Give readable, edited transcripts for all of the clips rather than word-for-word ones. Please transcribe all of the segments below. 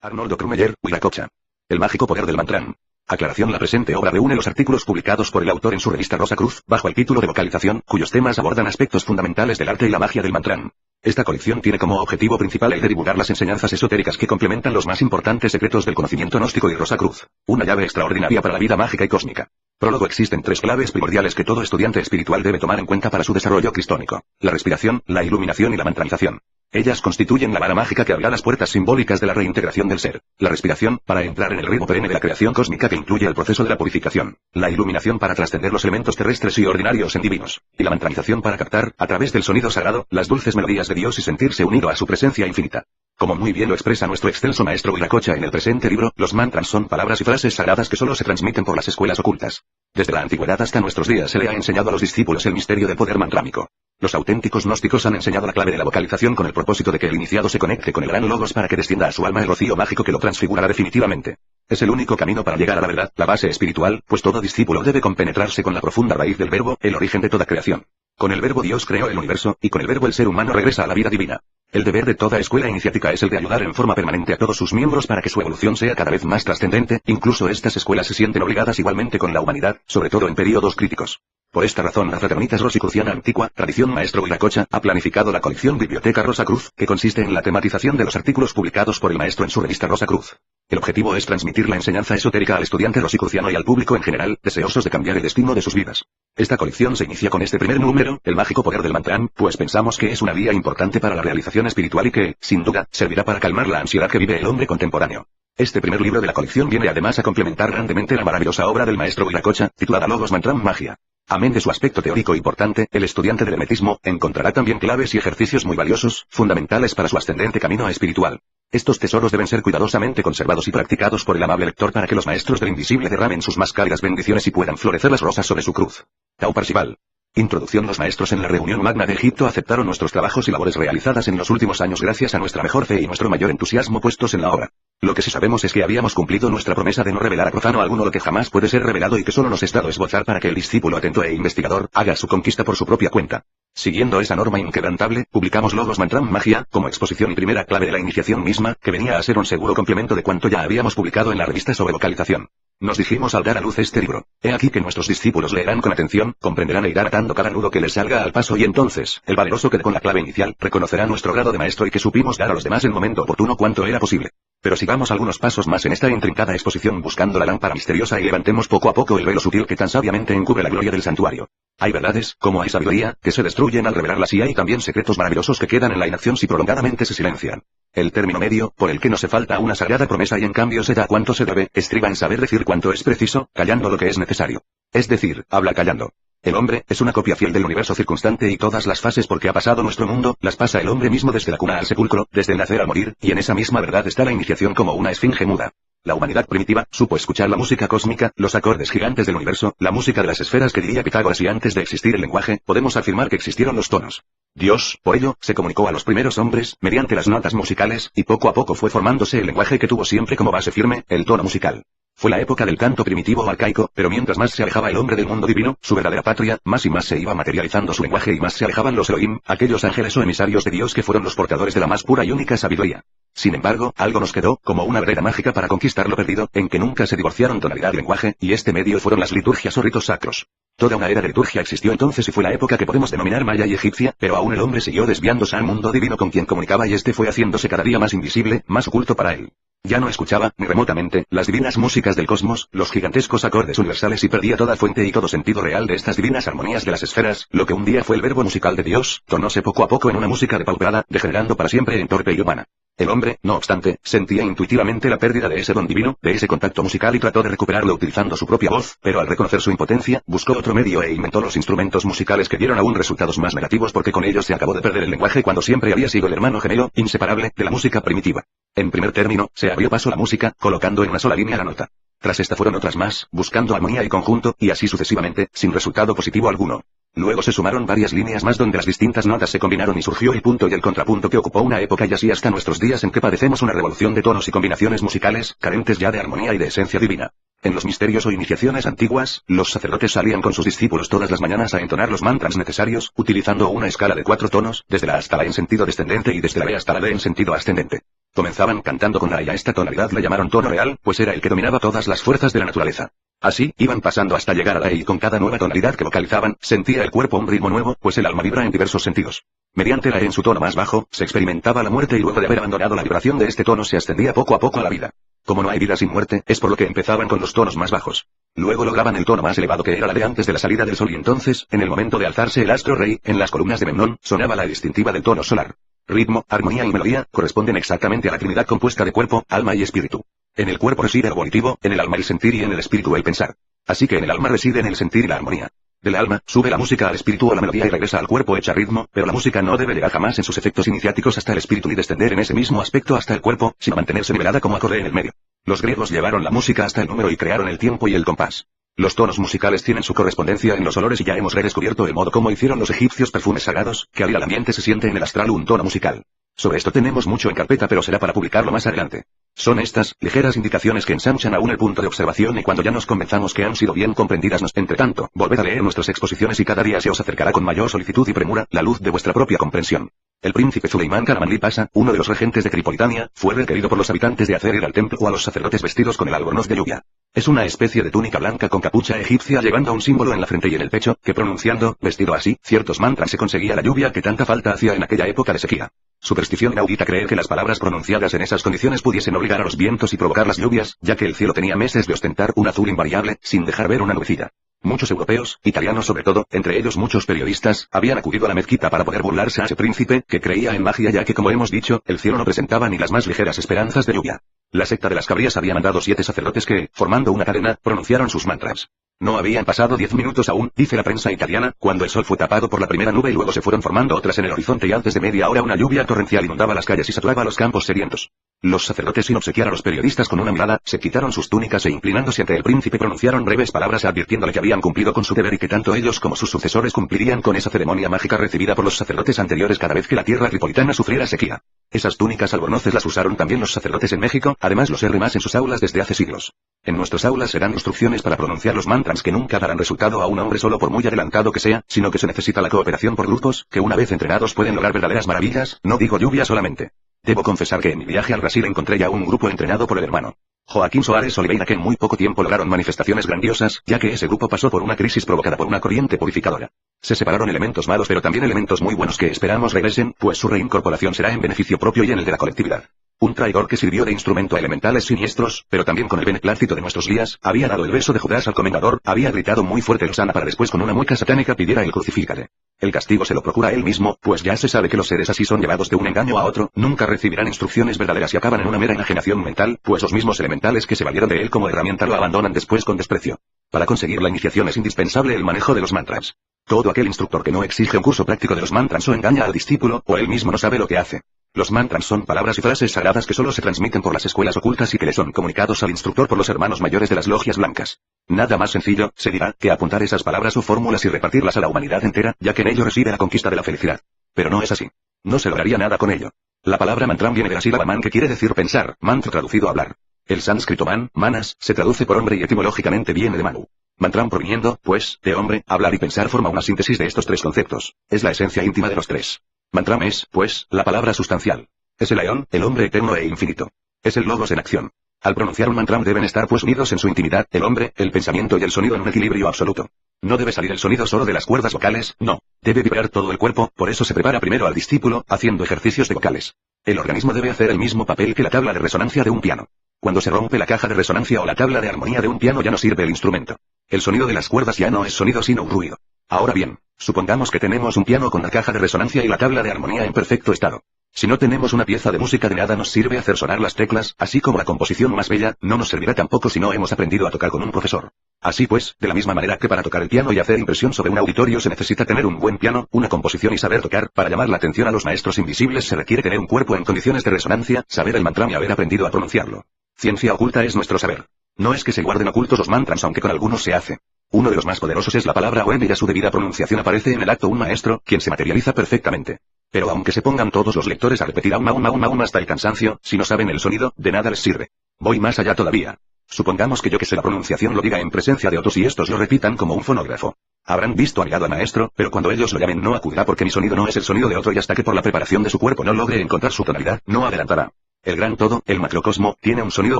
Arnoldo Krummeyer, Viracocha. El mágico poder del mantrán. Aclaración: la presente obra reúne los artículos publicados por el autor en su revista Rosa Cruz, bajo el título de Vocalización, cuyos temas abordan aspectos fundamentales del arte y la magia del mantrán. Esta colección tiene como objetivo principal el de divulgar las enseñanzas esotéricas que complementan los más importantes secretos del conocimiento gnóstico y Rosa Cruz. Una llave extraordinaria para la vida mágica y cósmica. Prólogo: existen tres claves primordiales que todo estudiante espiritual debe tomar en cuenta para su desarrollo cristónico: la respiración, la iluminación y la mantranización. Ellas constituyen la vara mágica que abrirá las puertas simbólicas de la reintegración del ser. La respiración, para entrar en el ritmo perenne de la creación cósmica que incluye el proceso de la purificación. La iluminación, para trascender los elementos terrestres y ordinarios en divinos. Y la mantranización, para captar, a través del sonido sagrado, las dulces melodías de Dios y sentirse unido a su presencia infinita. Como muy bien lo expresa nuestro excelso maestro Viracocha en el presente libro, los mantras son palabras y frases sagradas que solo se transmiten por las escuelas ocultas. Desde la antigüedad hasta nuestros días se le ha enseñado a los discípulos el misterio del poder mantrámico. Los auténticos gnósticos han enseñado la clave de la vocalización con el propósito de que el iniciado se conecte con el gran logos para que descienda a su alma el rocío mágico que lo transfigurará definitivamente. Es el único camino para llegar a la verdad, la base espiritual, pues todo discípulo debe compenetrarse con la profunda raíz del verbo, el origen de toda creación. Con el verbo Dios creó el universo, y con el verbo el ser humano regresa a la vida divina. El deber de toda escuela iniciática es el de ayudar en forma permanente a todos sus miembros para que su evolución sea cada vez más trascendente. Incluso estas escuelas se sienten obligadas igualmente con la humanidad, sobre todo en períodos críticos. Por esta razón, la Fraternitas Rosicruciana Antigua, tradición maestro Viracocha, ha planificado la colección Biblioteca Rosa Cruz, que consiste en la tematización de los artículos publicados por el maestro en su revista Rosa Cruz. El objetivo es transmitir la enseñanza esotérica al estudiante rosicruciano y al público en general, deseosos de cambiar el destino de sus vidas. Esta colección se inicia con este primer número, el mágico poder del mantrán, pues pensamos que es una vía importante para la realización espiritual y que, sin duda, servirá para calmar la ansiedad que vive el hombre contemporáneo. Este primer libro de la colección viene además a complementar grandemente la maravillosa obra del maestro Viracocha, titulada Logos Mantrán Magia. Amén de su aspecto teórico importante, el estudiante del hermetismo encontrará también claves y ejercicios muy valiosos, fundamentales para su ascendente camino espiritual. Estos tesoros deben ser cuidadosamente conservados y practicados por el amable lector para que los maestros del invisible derramen sus más cálidas bendiciones y puedan florecer las rosas sobre su cruz. Tao Parsival. Introducción: los maestros en la reunión magna de Egipto aceptaron nuestros trabajos y labores realizadas en los últimos años gracias a nuestra mejor fe y nuestro mayor entusiasmo puestos en la obra. Lo que sí sabemos es que habíamos cumplido nuestra promesa de no revelar a profano alguno lo que jamás puede ser revelado y que solo nos es dado esbozar para que el discípulo atento e investigador haga su conquista por su propia cuenta. Siguiendo esa norma inquebrantable, publicamos Logos Mantrán Magia, como exposición y primera clave de la iniciación misma, que venía a ser un seguro complemento de cuanto ya habíamos publicado en la revista sobre vocalización. Nos dijimos al dar a luz este libro: he aquí que nuestros discípulos leerán con atención, comprenderán e irán atando cada nudo que les salga al paso y entonces, el valeroso que con la clave inicial, reconocerá nuestro grado de maestro y que supimos dar a los demás en momento oportuno cuanto era posible. Pero sigamos algunos pasos más en esta intrincada exposición buscando la lámpara misteriosa y levantemos poco a poco el velo sutil que tan sabiamente encubre la gloria del santuario. Hay verdades, como hay sabiduría, que se destruyen al revelarlas y hay también secretos maravillosos que quedan en la inacción si prolongadamente se silencian. El término medio, por el que no se falta una sagrada promesa y en cambio se da cuanto se debe, estriba en saber decir cuanto es preciso, callando lo que es necesario. Es decir, habla callando. El hombre es una copia fiel del universo circunstante y todas las fases por que ha pasado nuestro mundo, las pasa el hombre mismo desde la cuna al sepulcro, desde el nacer al morir, y en esa misma verdad está la iniciación como una esfinge muda. La humanidad primitiva supo escuchar la música cósmica, los acordes gigantes del universo, la música de las esferas que diría Pitágoras, y antes de existir el lenguaje, podemos afirmar que existieron los tonos. Dios, por ello, se comunicó a los primeros hombres, mediante las notas musicales, y poco a poco fue formándose el lenguaje que tuvo siempre como base firme, el tono musical. Fue la época del canto primitivo o arcaico, pero mientras más se alejaba el hombre del mundo divino, su verdadera patria, más y más se iba materializando su lenguaje y más se alejaban los Elohim, aquellos ángeles o emisarios de Dios que fueron los portadores de la más pura y única sabiduría. Sin embargo, algo nos quedó, como una barrera mágica para conquistar lo perdido, en que nunca se divorciaron tonalidad y lenguaje, y este medio fueron las liturgias o ritos sacros. Toda una era de liturgia existió entonces y fue la época que podemos denominar maya y egipcia, pero aún el hombre siguió desviándose al mundo divino con quien comunicaba y este fue haciéndose cada día más invisible, más oculto para él. Ya no escuchaba, ni remotamente, las divinas músicas del cosmos, los gigantescos acordes universales y perdía toda fuente y todo sentido real de estas divinas armonías de las esferas. Lo que un día fue el verbo musical de Dios, tornóse poco a poco en una música depauperada, degenerando para siempre en torpe y humana. El hombre, no obstante, sentía intuitivamente la pérdida de ese don divino, de ese contacto musical y trató de recuperarlo utilizando su propia voz, pero al reconocer su impotencia, buscó otro medio e inventó los instrumentos musicales que dieron aún resultados más negativos porque con ellos se acabó de perder el lenguaje cuando siempre había sido el hermano gemelo, inseparable, de la música primitiva. En primer término, se abrió paso la música, colocando en una sola línea la nota. Tras esta fueron otras más, buscando armonía y conjunto, y así sucesivamente, sin resultado positivo alguno. Luego se sumaron varias líneas más donde las distintas notas se combinaron y surgió el punto y el contrapunto que ocupó una época y así hasta nuestros días en que padecemos una revolución de tonos y combinaciones musicales, carentes ya de armonía y de esencia divina. En los misterios o iniciaciones antiguas, los sacerdotes salían con sus discípulos todas las mañanas a entonar los mantras necesarios, utilizando una escala de 4 tonos, desde la hasta la en sentido descendente y desde la B hasta la D en sentido ascendente. Comenzaban cantando con la y a esta tonalidad la llamaron tono real, pues era el que dominaba todas las fuerzas de la naturaleza. Así, iban pasando hasta llegar a la y con cada nueva tonalidad que vocalizaban, sentía el cuerpo un ritmo nuevo, pues el alma vibra en diversos sentidos. Mediante la en su tono más bajo, se experimentaba la muerte y luego de haber abandonado la vibración de este tono se ascendía poco a poco a la vida. Como no hay vida sin muerte, es por lo que empezaban con los tonos más bajos. Luego lograban el tono más elevado que era la de antes de la salida del sol y entonces, en el momento de alzarse el astro rey, en las columnas de Memnón, sonaba la distintiva del tono solar. Ritmo, armonía y melodía, corresponden exactamente a la Trinidad compuesta de cuerpo, alma y espíritu. En el cuerpo reside el volitivo, en el alma el sentir y en el espíritu el pensar. Así que en el alma reside en el sentir y la armonía. Del alma, sube la música al espíritu o la melodía y regresa al cuerpo hecha ritmo, pero la música no debe llegar jamás en sus efectos iniciáticos hasta el espíritu ni descender en ese mismo aspecto hasta el cuerpo, sino mantenerse nivelada como acorde en el medio. Los griegos llevaron la música hasta el número y crearon el tiempo y el compás. Los tonos musicales tienen su correspondencia en los olores y ya hemos redescubierto el modo como hicieron los egipcios perfumes sagrados, que al ir al ambiente se siente en el astral un tono musical. Sobre esto tenemos mucho en carpeta pero será para publicarlo más adelante. Son estas, ligeras indicaciones que ensanchan aún el punto de observación y cuando ya nos convenzamos que han sido bien comprendidas entre tanto, volved a leer nuestras exposiciones y cada día se os acercará con mayor solicitud y premura, la luz de vuestra propia comprensión. El príncipe Zuleimán Karamanli Pasha, uno de los regentes de Tripolitania, fue requerido por los habitantes de hacer ir al templo o a los sacerdotes vestidos con el albornoz de lluvia. Es una especie de túnica blanca con capucha egipcia llevando un símbolo en la frente y en el pecho, que pronunciando, vestido así, ciertos mantras se conseguía la lluvia que tanta falta hacía en aquella época de sequía. Superstición inaudita creer que las palabras pronunciadas en esas condiciones pudiesen obligar a los vientos y provocar las lluvias, ya que el cielo tenía meses de ostentar un azul invariable, sin dejar ver una nubecilla. Muchos europeos, italianos sobre todo, entre ellos muchos periodistas, habían acudido a la mezquita para poder burlarse a ese príncipe, que creía en magia ya que como hemos dicho, el cielo no presentaba ni las más ligeras esperanzas de lluvia. La secta de las cabrías había mandado 7 sacerdotes que, formando una cadena, pronunciaron sus mantras. No habían pasado 10 minutos aún, dice la prensa italiana, cuando el sol fue tapado por la primera nube y luego se fueron formando otras en el horizonte y antes de media hora una lluvia torrencial inundaba las calles y saturaba los campos sedientos. Los sacerdotes sin obsequiar a los periodistas con una mirada, se quitaron sus túnicas e inclinándose ante el príncipe pronunciaron breves palabras advirtiéndole que habían cumplido con su deber y que tanto ellos como sus sucesores cumplirían con esa ceremonia mágica recibida por los sacerdotes anteriores cada vez que la tierra tripolitana sufriera sequía. Esas túnicas albornoces las usaron también los sacerdotes en México, además los R+ en sus aulas desde hace siglos. En nuestras aulas serán instrucciones para pronunciar los mantras que nunca darán resultado a un hombre solo por muy adelantado que sea, sino que se necesita la cooperación por grupos, que una vez entrenados pueden lograr verdaderas maravillas, no digo lluvia solamente. Debo confesar que en mi viaje al Brasil encontré ya un grupo entrenado por el hermano Joaquín Soares Oliveira que en muy poco tiempo lograron manifestaciones grandiosas, ya que ese grupo pasó por una crisis provocada por una corriente purificadora. Se separaron elementos malos pero también elementos muy buenos que esperamos regresen, pues su reincorporación será en beneficio propio y en el de la colectividad. Un traidor que sirvió de instrumento a elementales siniestros, pero también con el beneplácito de nuestros días, había dado el beso de Judas al comendador, había gritado muy fuerte Losana para después con una mueca satánica pidiera el crucifícale. El castigo se lo procura él mismo, pues ya se sabe que los seres así son llevados de un engaño a otro, nunca recibirán instrucciones verdaderas y acaban en una mera enajenación mental, pues los mismos elementales que se valieron de él como herramienta lo abandonan después con desprecio. Para conseguir la iniciación es indispensable el manejo de los mantras. Todo aquel instructor que no exige un curso práctico de los mantras o engaña al discípulo, o él mismo no sabe lo que hace. Los mantras son palabras y frases sagradas que solo se transmiten por las escuelas ocultas y que le son comunicados al instructor por los hermanos mayores de las logias blancas. Nada más sencillo, se dirá, que apuntar esas palabras o fórmulas y repartirlas a la humanidad entera, ya que en ello reside la conquista de la felicidad. Pero no es así. No se lograría nada con ello. La palabra mantram viene de la sílaba man que quiere decir pensar, mantra traducido a hablar. El sánscrito man, manas, se traduce por hombre y etimológicamente viene de manu. Mantram proviniendo, pues, de hombre, hablar y pensar forma una síntesis de estos tres conceptos. Es la esencia íntima de los tres. Mantram es, pues, la palabra sustancial. Es el Aeón, el hombre eterno e infinito. Es el logos en acción. Al pronunciar un mantram deben estar pues unidos en su intimidad, el hombre, el pensamiento y el sonido en un equilibrio absoluto. No debe salir el sonido solo de las cuerdas vocales, no. Debe vibrar todo el cuerpo, por eso se prepara primero al discípulo, haciendo ejercicios de vocales. El organismo debe hacer el mismo papel que la tabla de resonancia de un piano. Cuando se rompe la caja de resonancia o la tabla de armonía de un piano ya no sirve el instrumento. El sonido de las cuerdas ya no es sonido sino un ruido. Ahora bien, supongamos que tenemos un piano con la caja de resonancia y la tabla de armonía en perfecto estado. Si no tenemos una pieza de música de nada nos sirve hacer sonar las teclas, así como la composición más bella, no nos servirá tampoco si no hemos aprendido a tocar con un profesor. Así pues, de la misma manera que para tocar el piano y hacer impresión sobre un auditorio se necesita tener un buen piano, una composición y saber tocar, para llamar la atención a los maestros invisibles se requiere tener un cuerpo en condiciones de resonancia, saber el mantram y haber aprendido a pronunciarlo. Ciencia oculta es nuestro saber. No es que se guarden ocultos los mantras aunque con algunos se hace. Uno de los más poderosos es la palabra Om y a su debida pronunciación aparece en el acto un maestro, quien se materializa perfectamente. Pero aunque se pongan todos los lectores a repetir aum hasta el cansancio, si no saben el sonido, de nada les sirve. Voy más allá todavía. Supongamos que yo que sé la pronunciación lo diga en presencia de otros y estos lo repitan como un fonógrafo. Habrán visto aliado a maestro, pero cuando ellos lo llamen no acudirá porque mi sonido no es el sonido de otro y hasta que por la preparación de su cuerpo no logre encontrar su tonalidad, no adelantará. El gran todo, el macrocosmo, tiene un sonido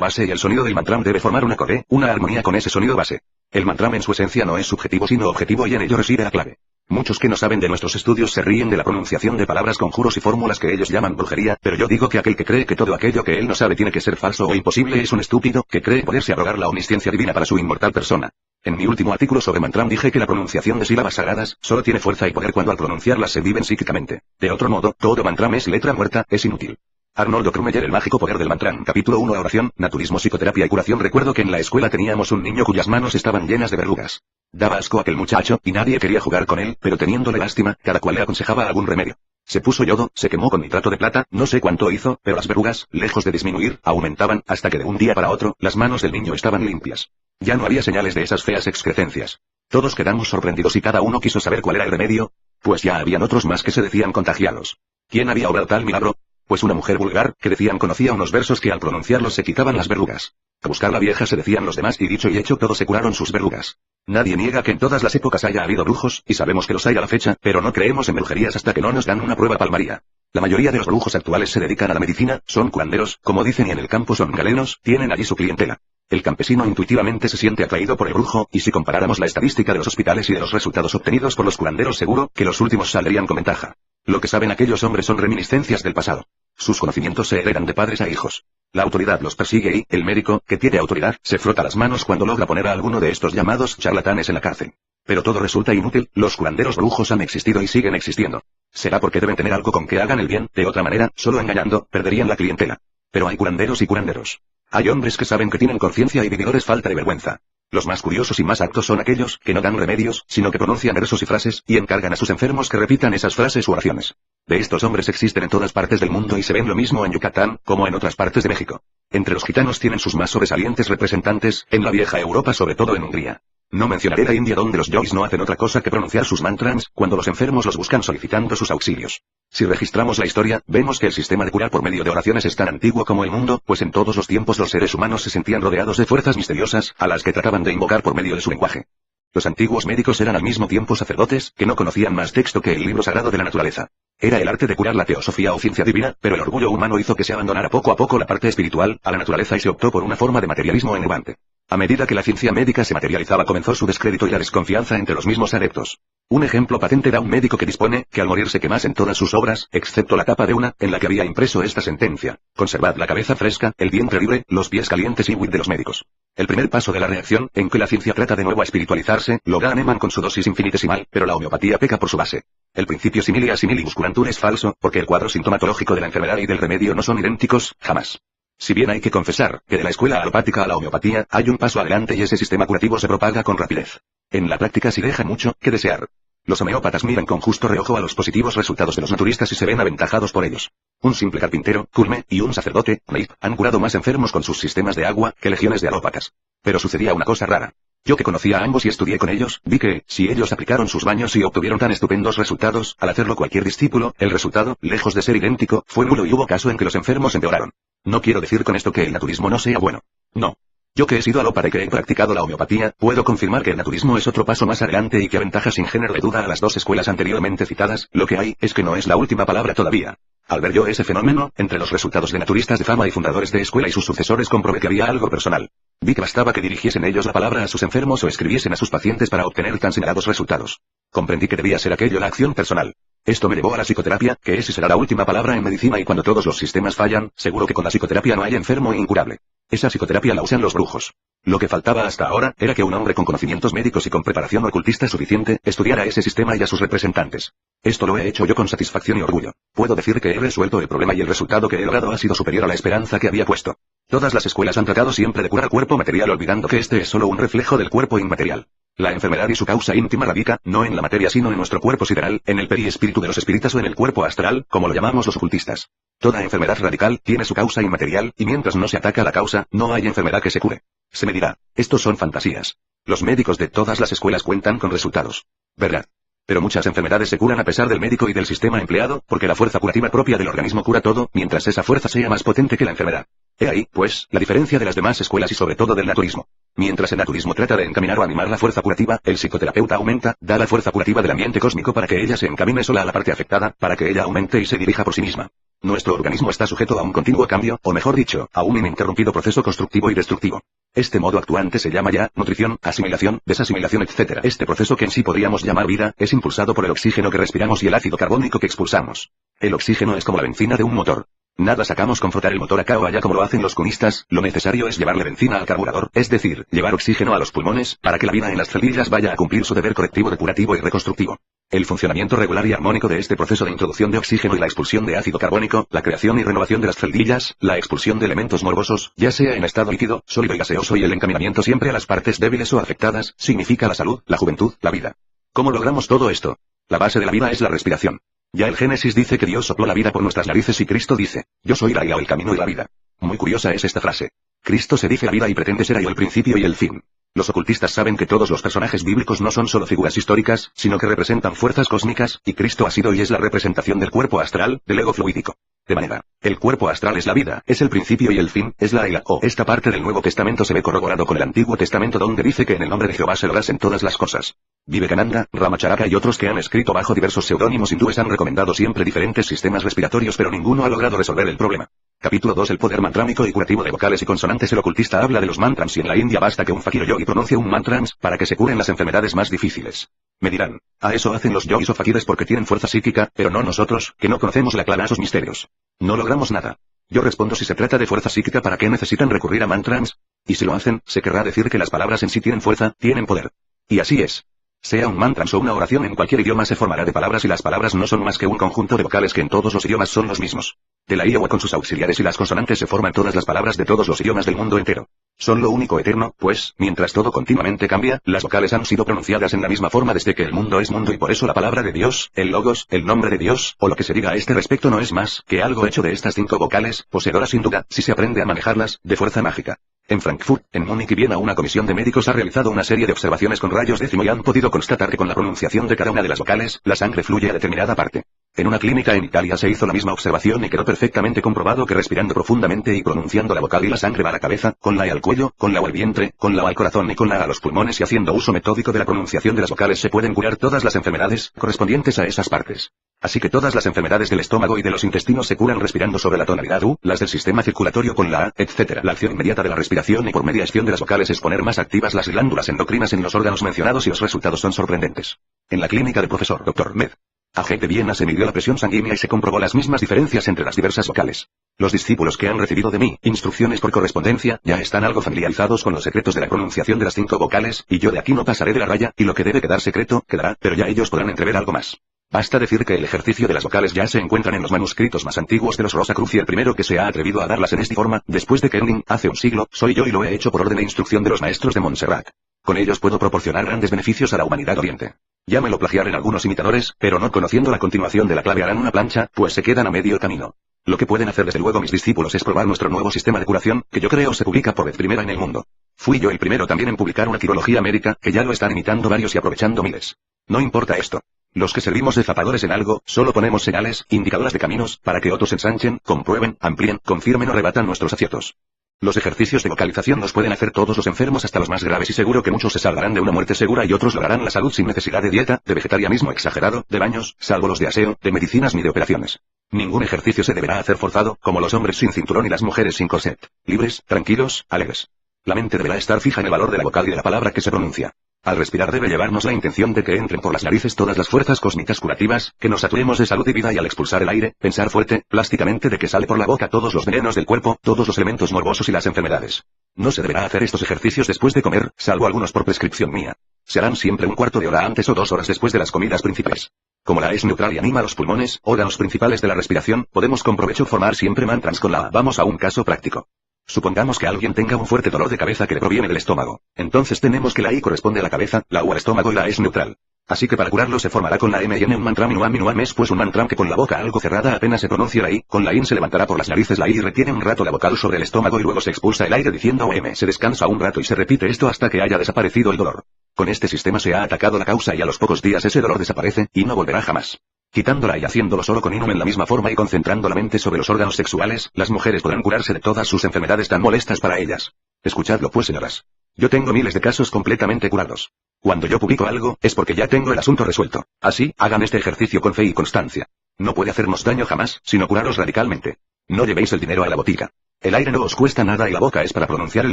base y el sonido del mantram debe formar un acorde, una armonía con ese sonido base. El mantram en su esencia no es subjetivo sino objetivo y en ello reside la clave. Muchos que no saben de nuestros estudios se ríen de la pronunciación de palabras, conjuros y fórmulas que ellos llaman brujería, pero yo digo que aquel que cree que todo aquello que él no sabe tiene que ser falso o imposible es un estúpido, que cree poderse arrogar la omnisciencia divina para su inmortal persona. En mi último artículo sobre mantram dije que la pronunciación de sílabas sagradas solo tiene fuerza y poder cuando al pronunciarlas se viven psíquicamente. De otro modo, todo mantram es letra muerta, es inútil. Arnold Krummeyer, el mágico poder del mantram. Capítulo 1. Oración, naturismo, psicoterapia y curación. Recuerdo que en la escuela teníamos un niño cuyas manos estaban llenas de verrugas. Daba asco aquel muchacho, y nadie quería jugar con él, pero teniéndole lástima, cada cual le aconsejaba algún remedio. Se puso yodo, se quemó con nitrato de plata, no sé cuánto hizo, pero las verrugas, lejos de disminuir, aumentaban, hasta que de un día para otro, las manos del niño estaban limpias. Ya no había señales de esas feas excrecencias. Todos quedamos sorprendidos y cada uno quiso saber cuál era el remedio, pues ya habían otros más que se decían contagiados. ¿Quién había obrado tal milagro? Pues una mujer vulgar, que decían conocía unos versos que al pronunciarlos se quitaban las verrugas. A buscar la vieja se decían los demás y dicho y hecho todos se curaron sus verrugas. Nadie niega que en todas las épocas haya habido brujos, y sabemos que los hay a la fecha, pero no creemos en brujerías hasta que no nos dan una prueba palmaria. La mayoría de los brujos actuales se dedican a la medicina, son curanderos, como dicen y en el campo son galenos, tienen allí su clientela. El campesino intuitivamente se siente atraído por el brujo, y si comparáramos la estadística de los hospitales y de los resultados obtenidos por los curanderos seguro que los últimos saldrían con ventaja. Lo que saben aquellos hombres son reminiscencias del pasado. Sus conocimientos se heredan de padres a hijos. La autoridad los persigue y, el médico, que tiene autoridad, se frota las manos cuando logra poner a alguno de estos llamados charlatanes en la cárcel. Pero todo resulta inútil, los curanderos brujos han existido y siguen existiendo. Será porque deben tener algo con que hagan el bien, de otra manera, solo engañando, perderían la clientela. Pero hay curanderos y curanderos. Hay hombres que saben que tienen conciencia y vividores falta de vergüenza. Los más curiosos y más aptos son aquellos que no dan remedios, sino que pronuncian versos y frases, y encargan a sus enfermos que repitan esas frases u oraciones. De estos hombres existen en todas partes del mundo y se ven lo mismo en Yucatán, como en otras partes de México. Entre los gitanos tienen sus más sobresalientes representantes, en la vieja Europa sobre todo en Hungría. No mencionaré la India donde los yogis no hacen otra cosa que pronunciar sus mantras, cuando los enfermos los buscan solicitando sus auxilios. Si registramos la historia, vemos que el sistema de curar por medio de oraciones es tan antiguo como el mundo, pues en todos los tiempos los seres humanos se sentían rodeados de fuerzas misteriosas, a las que trataban de invocar por medio de su lenguaje. Los antiguos médicos eran al mismo tiempo sacerdotes, que no conocían más texto que el libro sagrado de la naturaleza. Era el arte de curar la teosofía o ciencia divina, pero el orgullo humano hizo que se abandonara poco a poco la parte espiritual, a la naturaleza y se optó por una forma de materialismo enervante. A medida que la ciencia médica se materializaba comenzó su descrédito y la desconfianza entre los mismos adeptos. Un ejemplo patente da un médico que dispone, que al morir se quemasen todas sus obras, excepto la tapa de una, en la que había impreso esta sentencia: conservad la cabeza fresca, el vientre libre, los pies calientes y huid de los médicos. El primer paso de la reacción, en que la ciencia trata de nuevo a espiritualizarse, lo da Hahnemann con su dosis infinitesimal, pero la homeopatía peca por su base. El principio similia similibus curantur es falso, porque el cuadro sintomatológico de la enfermedad y del remedio no son idénticos, jamás. Si bien hay que confesar, que de la escuela alopática a la homeopatía, hay un paso adelante y ese sistema curativo se propaga con rapidez. En la práctica sí deja mucho que desear. Los homeópatas miran con justo reojo a los positivos resultados de los naturistas y se ven aventajados por ellos. Un simple carpintero, Culme, y un sacerdote, Neip, han curado más enfermos con sus sistemas de agua, que legiones de alópatas. Pero sucedía una cosa rara. Yo que conocía a ambos y estudié con ellos, vi que, si ellos aplicaron sus baños y obtuvieron tan estupendos resultados, al hacerlo cualquier discípulo, el resultado, lejos de ser idéntico, fue nulo y hubo caso en que los enfermos empeoraron. No quiero decir con esto que el naturismo no sea bueno. No. Yo que he sido alópata y que he practicado la homeopatía, puedo confirmar que el naturismo es otro paso más adelante y que aventaja sin género de duda a las dos escuelas anteriormente citadas, lo que hay, es que no es la última palabra todavía. Al ver yo ese fenómeno, entre los resultados de naturistas de fama y fundadores de escuela y sus sucesores comprobé que había algo personal. Vi que bastaba que dirigiesen ellos la palabra a sus enfermos o escribiesen a sus pacientes para obtener tan señalados resultados. Comprendí que debía ser aquello la acción personal. Esto me llevó a la psicoterapia, que es y será la última palabra en medicina y cuando todos los sistemas fallan, seguro que con la psicoterapia no hay enfermo incurable. Esa psicoterapia la usan los brujos. Lo que faltaba hasta ahora, era que un hombre con conocimientos médicos y con preparación ocultista suficiente, estudiara ese sistema y a sus representantes. Esto lo he hecho yo con satisfacción y orgullo. Puedo decir que he resuelto el problema y el resultado que he logrado ha sido superior a la esperanza que había puesto. Todas las escuelas han tratado siempre de curar cuerpo material olvidando que este es solo un reflejo del cuerpo inmaterial. La enfermedad y su causa íntima radica, no en la materia sino en nuestro cuerpo sideral, en el periespíritu de los espíritas o en el cuerpo astral, como lo llamamos los ocultistas. Toda enfermedad radical tiene su causa inmaterial, y mientras no se ataca la causa, no hay enfermedad que se cure. Se me dirá, estos son fantasías. Los médicos de todas las escuelas cuentan con resultados. ¿Verdad? Pero muchas enfermedades se curan a pesar del médico y del sistema empleado, porque la fuerza curativa propia del organismo cura todo, mientras esa fuerza sea más potente que la enfermedad. He ahí, pues, la diferencia de las demás escuelas y sobre todo del naturismo. Mientras el naturismo trata de encaminar o animar la fuerza curativa, el psicoterapeuta aumenta, da la fuerza curativa del ambiente cósmico para que ella se encamine sola a la parte afectada, para que ella aumente y se dirija por sí misma. Nuestro organismo está sujeto a un continuo cambio, o mejor dicho, a un ininterrumpido proceso constructivo y destructivo. Este modo actuante se llama ya, nutrición, asimilación, desasimilación, etc. Este proceso que en sí podríamos llamar vida, es impulsado por el oxígeno que respiramos y el ácido carbónico que expulsamos. El oxígeno es como la benzina de un motor. Nada sacamos con frotar el motor acá o allá como lo hacen los cunistas, lo necesario es llevarle benzina al carburador, es decir, llevar oxígeno a los pulmones, para que la vida en las células vaya a cumplir su deber correctivo, depurativo y reconstructivo. El funcionamiento regular y armónico de este proceso de introducción de oxígeno y la expulsión de ácido carbónico, la creación y renovación de las celdillas, la expulsión de elementos morbosos, ya sea en estado líquido, sólido y gaseoso y el encaminamiento siempre a las partes débiles o afectadas, significa la salud, la juventud, la vida. ¿Cómo logramos todo esto? La base de la vida es la respiración. Ya el Génesis dice que Dios sopló la vida por nuestras narices y Cristo dice, yo soy la guía o el camino y la vida. Muy curiosa es esta frase. Cristo se dice la vida y pretende ser ahí el principio y el fin. Los ocultistas saben que todos los personajes bíblicos no son solo figuras históricas, sino que representan fuerzas cósmicas, y Cristo ha sido y es la representación del cuerpo astral, del ego fluídico. De manera, el cuerpo astral es la vida, es el principio y el fin, es la o esta parte del Nuevo Testamento se ve corroborado con el Antiguo Testamento donde dice que en el nombre de Jehová se lograsen todas las cosas. Vivekananda, Ramacharaka y otros que han escrito bajo diversos seudónimos hindúes han recomendado siempre diferentes sistemas respiratorios pero ninguno ha logrado resolver el problema. Capítulo 2. El poder mantrámico y curativo de vocales y consonantes. El ocultista habla de los mantras y en la India basta que un fakir o yogi pronuncie un mantrans para que se curen las enfermedades más difíciles. Me dirán, a eso hacen los yogis o fakires porque tienen fuerza psíquica, pero no nosotros, que no conocemos la clave a esos misterios. No logramos nada. Yo respondo, si se trata de fuerza psíquica, ¿para qué necesitan recurrir a mantrans? Y si lo hacen, se querrá decir que las palabras en sí tienen fuerza, tienen poder. Y así es. Sea un mantra o una oración en cualquier idioma se formará de palabras y las palabras no son más que un conjunto de vocales que en todos los idiomas son los mismos. De la Iowa con sus auxiliares y las consonantes se forman todas las palabras de todos los idiomas del mundo entero. Son lo único eterno, pues, mientras todo continuamente cambia, las vocales han sido pronunciadas en la misma forma desde que el mundo es mundo y por eso la palabra de Dios, el logos, el nombre de Dios, o lo que se diga a este respecto no es más que algo hecho de estas 5 vocales, poseedoras sin duda, si se aprende a manejarlas, de fuerza mágica. En Frankfurt, en Múnich y Viena una comisión de médicos ha realizado una serie de observaciones con rayos décimo y han podido constatar que con la pronunciación de cada una de las vocales, la sangre fluye a determinada parte. En una clínica en Italia se hizo la misma observación y quedó perfectamente comprobado que respirando profundamente y pronunciando la vocal y la sangre va a la cabeza, con la al cuello, con la al vientre, con la al corazón y con la a los pulmones y haciendo uso metódico de la pronunciación de las vocales se pueden curar todas las enfermedades correspondientes a esas partes. Así que todas las enfermedades del estómago y de los intestinos se curan respirando sobre la tonalidad U, las del sistema circulatorio con la A, etc. La acción inmediata de la respiración y por mediación de las vocales es poner más activas las glándulas endocrinas en los órganos mencionados y los resultados son sorprendentes. En la clínica del profesor Dr. Med. A.G. de Viena se midió la presión sanguínea y se comprobó las mismas diferencias entre las diversas vocales. Los discípulos que han recibido de mí instrucciones por correspondencia ya están algo familiarizados con los secretos de la pronunciación de las 5 vocales, y yo de aquí no pasaré de la raya, y lo que debe quedar secreto, quedará, pero ya ellos podrán entrever algo más. Basta decir que el ejercicio de las vocales ya se encuentran en los manuscritos más antiguos de los Rosacruz y el primero que se ha atrevido a darlas en esta forma, después de Kerning, hace un siglo, soy yo y lo he hecho por orden de instrucción de los maestros de Montserrat. Con ellos puedo proporcionar grandes beneficios a la humanidad oriente. Llámelo plagiar en algunos imitadores, pero no conociendo la continuación de la clave harán una plancha, pues se quedan a medio camino. Lo que pueden hacer desde luego mis discípulos es probar nuestro nuevo sistema de curación, que yo creo se publica por vez primera en el mundo. Fui yo el primero también en publicar una quirología médica, que ya lo están imitando varios y aprovechando miles. No importa esto. Los que servimos de zapadores en algo, solo ponemos señales, indicadoras de caminos, para que otros ensanchen, comprueben, amplíen, confirmen o rebatan nuestros aciertos. Los ejercicios de vocalización los pueden hacer todos los enfermos hasta los más graves y seguro que muchos se salvarán de una muerte segura y otros lograrán la salud sin necesidad de dieta, de vegetarianismo exagerado, de baños, salvo los de aseo, de medicinas ni de operaciones. Ningún ejercicio se deberá hacer forzado, como los hombres sin cinturón y las mujeres sin corset. Libres, tranquilos, alegres. La mente deberá estar fija en el valor de la vocal y de la palabra que se pronuncia. Al respirar debe llevarnos la intención de que entren por las narices todas las fuerzas cósmicas curativas, que nos saturemos de salud y vida y al expulsar el aire, pensar fuerte, plásticamente de que sale por la boca todos los venenos del cuerpo, todos los elementos morbosos y las enfermedades. No se deberá hacer estos ejercicios después de comer, salvo algunos por prescripción mía. Se harán siempre un cuarto de hora antes o 2 horas después de las comidas principales. Como la es neutral y anima los pulmones, órganos principales de la respiración, podemos con provecho formar siempre mantras con la A. Vamos a un caso práctico. Supongamos que alguien tenga un fuerte dolor de cabeza que le proviene del estómago. Entonces tenemos que la I corresponde a la cabeza, la U al estómago y la E es neutral. Así que para curarlo se formará con la M y N un mantra minuam es pues un mantra que con la boca algo cerrada apenas se pronuncia la I, con la IN se levantará por las narices la I y retiene un rato la vocal sobre el estómago y luego se expulsa el aire diciendo OM. Se descansa un rato y se repite esto hasta que haya desaparecido el dolor. Con este sistema se ha atacado la causa y a los pocos días ese dolor desaparece, y no volverá jamás. Quitándola y haciéndolo solo con Inum en la misma forma y concentrando la mente sobre los órganos sexuales, las mujeres podrán curarse de todas sus enfermedades tan molestas para ellas. Escuchadlo pues, señoras. Yo tengo miles de casos completamente curados. Cuando yo publico algo, es porque ya tengo el asunto resuelto. Así, hagan este ejercicio con fe y constancia. No puede hacernos daño jamás, sino curaros radicalmente. No llevéis el dinero a la botica. El aire no os cuesta nada y la boca es para pronunciar el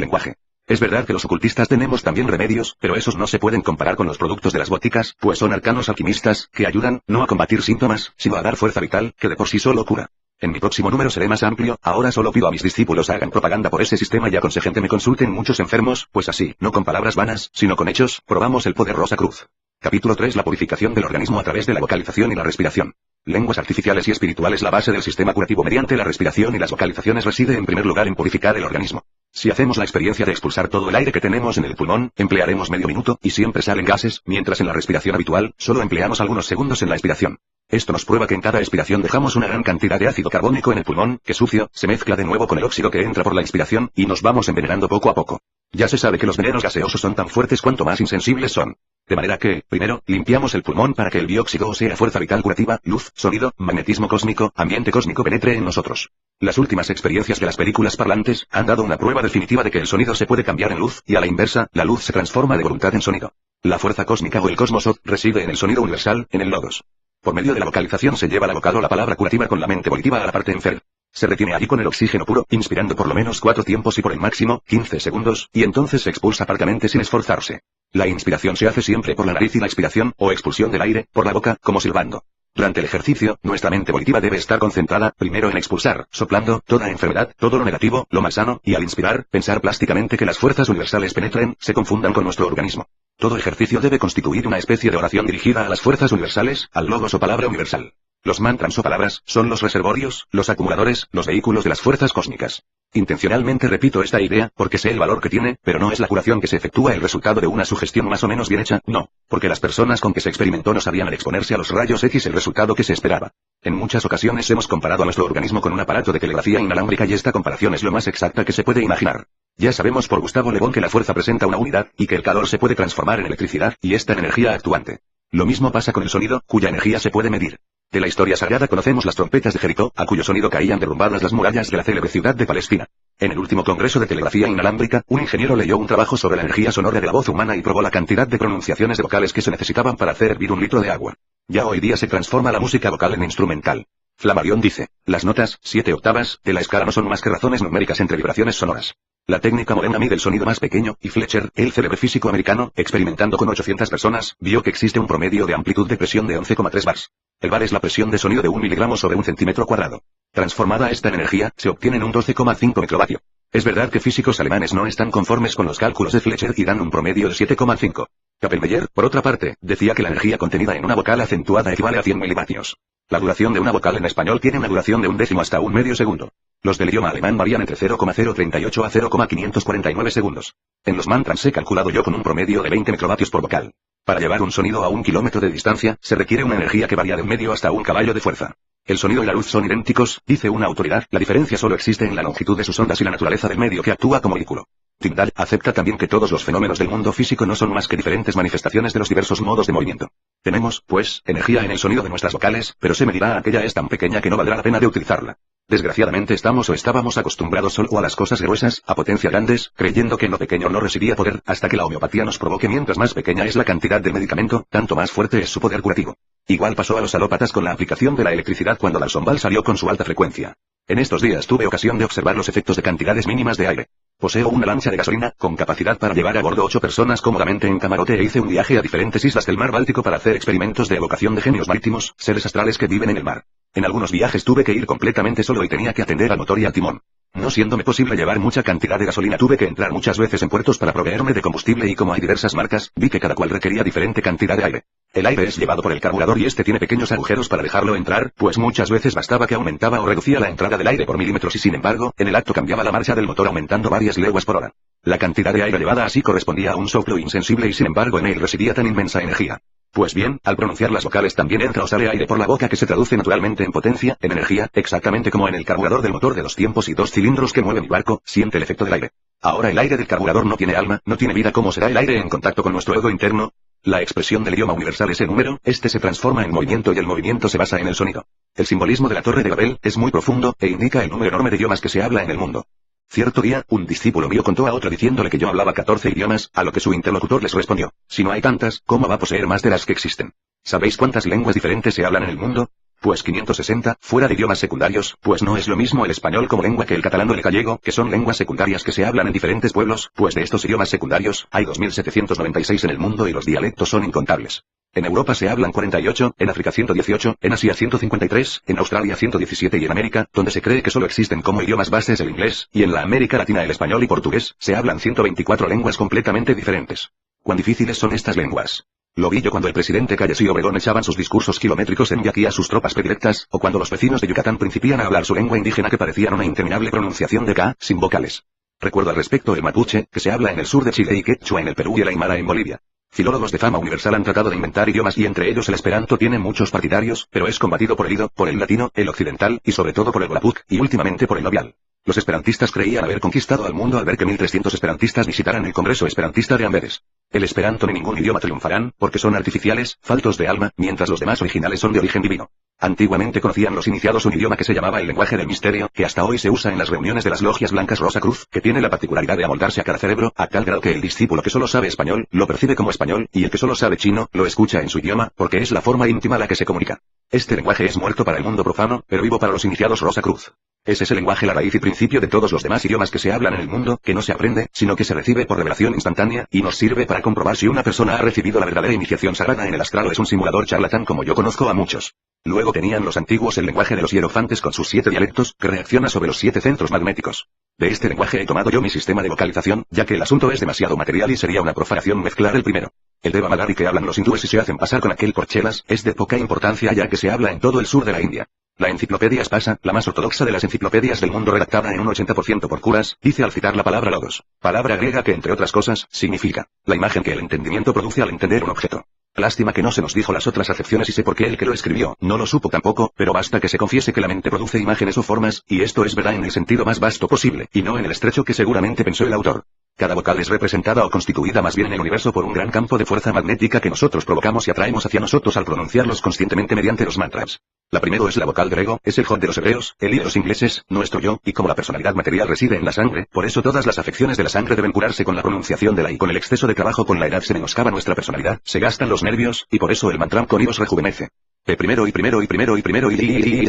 lenguaje. Es verdad que los ocultistas tenemos también remedios, pero esos no se pueden comparar con los productos de las boticas, pues son arcanos alquimistas, que ayudan, no a combatir síntomas, sino a dar fuerza vital, que de por sí solo cura. En mi próximo número seré más amplio, ahora solo pido a mis discípulos hagan propaganda por ese sistema y aconsejen que me consulten muchos enfermos, pues así, no con palabras vanas, sino con hechos, probamos el poder Rosa Cruz. Capítulo 3. La purificación del organismo a través de la vocalización y la respiración. Lenguas artificiales y espirituales. La base del sistema curativo mediante la respiración y las vocalizaciones reside en primer lugar en purificar el organismo. Si hacemos la experiencia de expulsar todo el aire que tenemos en el pulmón, emplearemos medio minuto, y siempre salen gases, mientras en la respiración habitual, solo empleamos algunos segundos en la expiración. Esto nos prueba que en cada expiración dejamos una gran cantidad de ácido carbónico en el pulmón, que sucio, se mezcla de nuevo con el óxido que entra por la inspiración, y nos vamos envenenando poco a poco. Ya se sabe que los venenos gaseosos son tan fuertes cuanto más insensibles son. De manera que, primero, limpiamos el pulmón para que el dióxido sea fuerza vital curativa, luz, sonido, magnetismo cósmico, ambiente cósmico penetre en nosotros. Las últimas experiencias de las películas parlantes han dado una prueba definitiva de que el sonido se puede cambiar en luz, y a la inversa, la luz se transforma de voluntad en sonido. La fuerza cósmica o el cosmos reside en el sonido universal, en el logos. Por medio de la vocalización se lleva la vocal o la palabra curativa con la mente volitiva a la parte enfer. Se retiene allí con el oxígeno puro, inspirando por lo menos 4 tiempos y por el máximo, 15 segundos, y entonces se expulsa parcamente sin esforzarse. La inspiración se hace siempre por la nariz y la expiración, o expulsión del aire, por la boca, como silbando. Durante el ejercicio, nuestra mente volitiva debe estar concentrada, primero en expulsar, soplando, toda enfermedad, todo lo negativo, lo malsano, y al inspirar, pensar plásticamente que las fuerzas universales penetren, se confundan con nuestro organismo. Todo ejercicio debe constituir una especie de oración dirigida a las fuerzas universales, al logos o palabra universal. Los mantras o palabras, son los reservorios, los acumuladores, los vehículos de las fuerzas cósmicas. Intencionalmente repito esta idea, porque sé el valor que tiene, pero no es la curación que se efectúa el resultado de una sugestión más o menos bien hecha, no, porque las personas con que se experimentó no sabían al exponerse a los rayos X el resultado que se esperaba. En muchas ocasiones hemos comparado a nuestro organismo con un aparato de telegrafía inalámbrica y esta comparación es lo más exacta que se puede imaginar. Ya sabemos por Gustavo Le Bon que la fuerza presenta una unidad, y que el calor se puede transformar en electricidad, y esta en energía actuante. Lo mismo pasa con el sonido, cuya energía se puede medir. De la historia sagrada conocemos las trompetas de Jericó, a cuyo sonido caían derrumbadas las murallas de la célebre ciudad de Palestina. En el último congreso de telegrafía inalámbrica, un ingeniero leyó un trabajo sobre la energía sonora de la voz humana y probó la cantidad de pronunciaciones de vocales que se necesitaban para hacer hervir un litro de agua. Ya hoy día se transforma la música vocal en instrumental. Flammarion dice, las notas, 7 octavas, de la escala no son más que razones numéricas entre vibraciones sonoras. La técnica moderna mide el sonido más pequeño, y Fletcher, el célebre físico americano, experimentando con 800 personas, vio que existe un promedio de amplitud de presión de 11,3 bars. El bar es la presión de sonido de 1 miligramo sobre 1 centímetro cuadrado. Transformada esta en energía, se obtiene en un 12,5 microvatio. Es verdad que físicos alemanes no están conformes con los cálculos de Fletcher y dan un promedio de 7,5. Kapellmeier, por otra parte, decía que la energía contenida en una vocal acentuada equivale a 100 milivatios. La duración de una vocal en español tiene una duración de un décimo hasta un medio segundo. Los del idioma alemán varían entre 0,038 a 0,549 segundos. En los mantras he calculado yo con un promedio de 20 microvatios por vocal. Para llevar un sonido a 1 kilómetro de distancia, se requiere una energía que varía de un medio hasta un caballo de fuerza. El sonido y la luz son idénticos, dice una autoridad, la diferencia solo existe en la longitud de sus ondas y la naturaleza del medio que actúa como vehículo. Tyndall acepta también que todos los fenómenos del mundo físico no son más que diferentes manifestaciones de los diversos modos de movimiento. Tenemos, pues, energía en el sonido de nuestras vocales, pero se me dirá aquella es tan pequeña que no valdrá la pena de utilizarla. Desgraciadamente estamos o estábamos acostumbrados solo a las cosas gruesas, a potencia grandes, creyendo que en lo pequeño no residía poder, hasta que la homeopatía nos probó que mientras más pequeña es la cantidad de medicamento, tanto más fuerte es su poder curativo. Igual pasó a los alópatas con la aplicación de la electricidad cuando la Sombal salió con su alta frecuencia. En estos días tuve ocasión de observar los efectos de cantidades mínimas de aire. Poseo una lancha de gasolina, con capacidad para llevar a bordo 8 personas cómodamente en camarote e hice un viaje a diferentes islas del mar Báltico para hacer experimentos de evocación de genios marítimos, seres astrales que viven en el mar. En algunos viajes tuve que ir completamente solo y tenía que atender al motor y al timón. No siéndome posible llevar mucha cantidad de gasolina tuve que entrar muchas veces en puertos para proveerme de combustible y como hay diversas marcas, vi que cada cual requería diferente cantidad de aire. El aire es llevado por el carburador y este tiene pequeños agujeros para dejarlo entrar, pues muchas veces bastaba que aumentaba o reducía la entrada del aire por milímetros y sin embargo, en el acto cambiaba la marcha del motor aumentando varias leguas por hora. La cantidad de aire llevada así correspondía a un soplo insensible y sin embargo en él residía tan inmensa energía. Pues bien, al pronunciar las vocales también entra o sale aire por la boca que se traduce naturalmente en potencia, en energía, exactamente como en el carburador del motor de 2 tiempos y 2 cilindros que mueve mi barco, siente el efecto del aire. Ahora el aire del carburador no tiene alma, no tiene vida. ¿Cómo será el aire en contacto con nuestro ego interno? La expresión del idioma universal es el número, este se transforma en movimiento y el movimiento se basa en el sonido. El simbolismo de la Torre de Babel es muy profundo, e indica el número enorme de idiomas que se habla en el mundo. Cierto día, un discípulo mío contó a otro diciéndole que yo hablaba 14 idiomas, a lo que su interlocutor les respondió, si no hay tantas, ¿cómo va a poseer más de las que existen? ¿Sabéis cuántas lenguas diferentes se hablan en el mundo? Pues 560, fuera de idiomas secundarios, pues no es lo mismo el español como lengua que el catalán o el gallego, que son lenguas secundarias que se hablan en diferentes pueblos, pues de estos idiomas secundarios, hay 2796 en el mundo y los dialectos son incontables. En Europa se hablan 48, en África 118, en Asia 153, en Australia 117 y en América, donde se cree que solo existen como idiomas bases el inglés, y en la América Latina el español y portugués, se hablan 124 lenguas completamente diferentes. ¿Cuán difíciles son estas lenguas? Lo vi yo cuando el presidente Calles y Obregón echaban sus discursos kilométricos en Yaqui a sus tropas predilectas, o cuando los vecinos de Yucatán principían a hablar su lengua indígena que parecían una interminable pronunciación de K, sin vocales. Recuerdo al respecto el mapuche, que se habla en el sur de Chile y quechua en el Perú y el aymara en Bolivia. Filólogos de fama universal han tratado de inventar idiomas y entre ellos el esperanto tiene muchos partidarios, pero es combatido por el ido, por el latino, el occidental, y sobre todo por el volapük, y últimamente por el labial. Los esperantistas creían haber conquistado al mundo al ver que 1300 esperantistas visitaran el Congreso Esperantista de Amberes. El esperanto ni ningún idioma triunfarán, porque son artificiales, faltos de alma, mientras los demás originales son de origen divino. Antiguamente conocían los iniciados un idioma que se llamaba el lenguaje del misterio, que hasta hoy se usa en las reuniones de las logias blancas Rosa Cruz, que tiene la particularidad de amoldarse a cada cerebro, a tal grado que el discípulo que solo sabe español, lo percibe como español, y el que solo sabe chino, lo escucha en su idioma, porque es la forma íntima la que se comunica. Este lenguaje es muerto para el mundo profano, pero vivo para los iniciados Rosa Cruz. Es ese lenguaje la raíz y principio de todos los demás idiomas que se hablan en el mundo, que no se aprende, sino que se recibe por revelación instantánea, y nos sirve para comprobar si una persona ha recibido la verdadera iniciación sagrada en el astral o es un simulador charlatán como yo conozco a muchos. Luego tenían los antiguos el lenguaje de los hierofantes con sus 7 dialectos, que reacciona sobre los 7 centros magnéticos. De este lenguaje he tomado yo mi sistema de vocalización, ya que el asunto es demasiado material y sería una profanación mezclar el primero. El Deva Magari que hablan los hindúes y se hacen pasar con aquel por chelas, es de poca importancia ya que se habla en todo el sur de la India. La enciclopedia Espasa, la más ortodoxa de las enciclopedias del mundo redactada en un 80% por curas, dice al citar la palabra logos, palabra griega que entre otras cosas, significa, la imagen que el entendimiento produce al entender un objeto. Lástima que no se nos dijo las otras acepciones y sé por qué el que lo escribió, no lo supo tampoco, pero basta que se confiese que la mente produce imágenes o formas, y esto es verdad en el sentido más vasto posible, y no en el estrecho que seguramente pensó el autor. Cada vocal es representada o constituida más bien en el universo por un gran campo de fuerza magnética que nosotros provocamos y atraemos hacia nosotros al pronunciarlos conscientemente mediante los mantras. La primero es la vocal griego, es el Jod de los hebreos, el I de los ingleses, nuestro yo, y como la personalidad material reside en la sangre, por eso todas las afecciones de la sangre deben curarse con la pronunciación de la I. Con el exceso de trabajo con la edad se menoscaba nuestra personalidad, se gastan los nervios, y por eso el mantra con I os rejuvenece. Primero y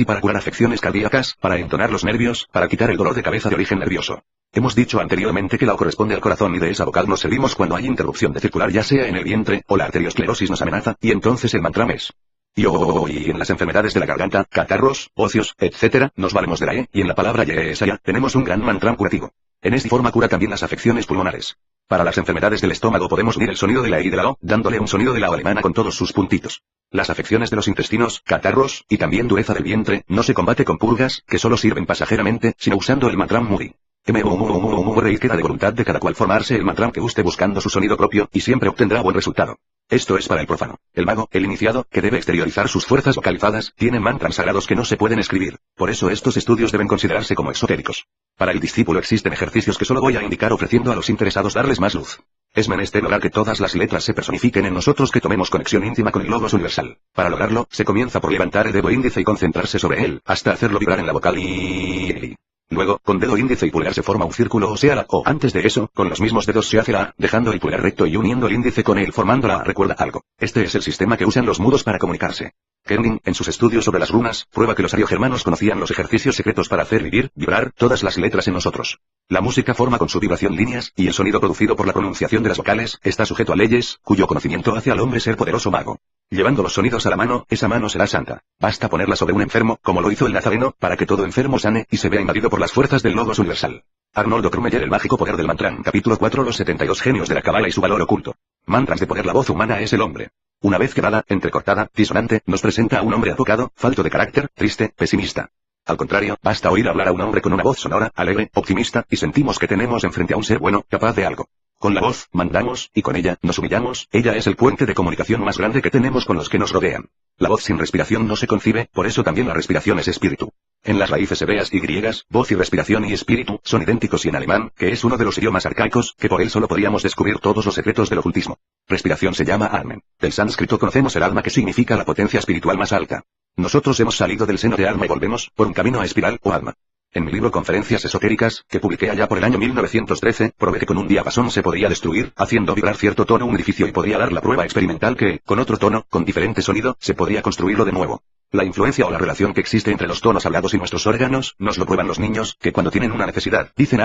para curar afecciones cardíacas, para entonar los nervios, para quitar el dolor de cabeza de origen nervioso. Hemos dicho anteriormente que la O corresponde al corazón y de esa vocal nos servimos cuando hay interrupción de circular ya sea en el vientre, o la arteriosclerosis nos amenaza, y entonces el mantra es. Y en las enfermedades de la garganta, catarros, ocios, etc., nos valemos de la E, y en la palabra Yesaya, tenemos un gran mantra curativo. En esta forma cura también las afecciones pulmonares. Para las enfermedades del estómago podemos unir el sonido de la E y de la O, dándole un sonido de la O alemana con todos sus puntitos. Las afecciones de los intestinos, catarros, y también dureza del vientre, no se combate con purgas, que solo sirven pasajeramente, sino usando el mantra Muri. Y queda de voluntad de cada cual formarse el mantra que guste buscando su sonido propio, y siempre obtendrá buen resultado. Esto es para el profano. El mago, el iniciado, que debe exteriorizar sus fuerzas vocalizadas, tiene mantras sagrados que no se pueden escribir. Por eso estos estudios deben considerarse como esotéricos. Para el discípulo existen ejercicios que solo voy a indicar ofreciendo a los interesados darles más luz. Es menester lograr que todas las letras se personifiquen en nosotros, que tomemos conexión íntima con el logos universal. Para lograrlo, se comienza por levantar el dedo índice y concentrarse sobre él, hasta hacerlo vibrar en la vocal y... Luego, con dedo índice y pulgar se forma un círculo o sea la O. Antes de eso, con los mismos dedos se hace la A, dejando el pulgar recto y uniendo el índice con él formando la A. Recuerda algo. Este es el sistema que usan los mudos para comunicarse. Kending, en sus estudios sobre las runas, prueba que los ariogermanos conocían los ejercicios secretos para hacer vibrar todas las letras en nosotros. La música forma con su vibración líneas, y el sonido producido por la pronunciación de las vocales, está sujeto a leyes, cuyo conocimiento hace al hombre ser poderoso mago. Llevando los sonidos a la mano, esa mano será santa. Basta ponerla sobre un enfermo, como lo hizo el Nazareno, para que todo enfermo sane, y se vea invadido por las fuerzas del logos universal. Arnoldo Krummeyer, el mágico poder del mantram, capítulo 4, los 72 genios de la cábala y su valor oculto. Mantras de poder. La voz humana es el hombre. Una vez quebrada, entrecortada, disonante, nos presenta a un hombre apocado, falto de carácter, triste, pesimista. Al contrario, basta oír hablar a un hombre con una voz sonora, alegre, optimista, y sentimos que tenemos enfrente a un ser bueno, capaz de algo. Con la voz, mandamos, y con ella, nos humillamos, ella es el puente de comunicación más grande que tenemos con los que nos rodean. La voz sin respiración no se concibe, por eso también la respiración es espíritu. En las raíces hebreas y griegas, voz y respiración y espíritu, son idénticos y en alemán, que es uno de los idiomas arcaicos, que por él solo podríamos descubrir todos los secretos del ocultismo. Respiración se llama Atmen. Del sánscrito conocemos el alma que significa la potencia espiritual más alta. Nosotros hemos salido del seno de alma y volvemos, por un camino a espiral, o alma. En mi libro Conferencias Esotéricas, que publiqué allá por el año 1913, probé que con un diapasón se podía destruir, haciendo vibrar cierto tono un edificio y podía dar la prueba experimental que, con otro tono, con diferente sonido, se podía construirlo de nuevo. La influencia o la relación que existe entre los tonos hablados y nuestros órganos, nos lo prueban los niños, que cuando tienen una necesidad, dicen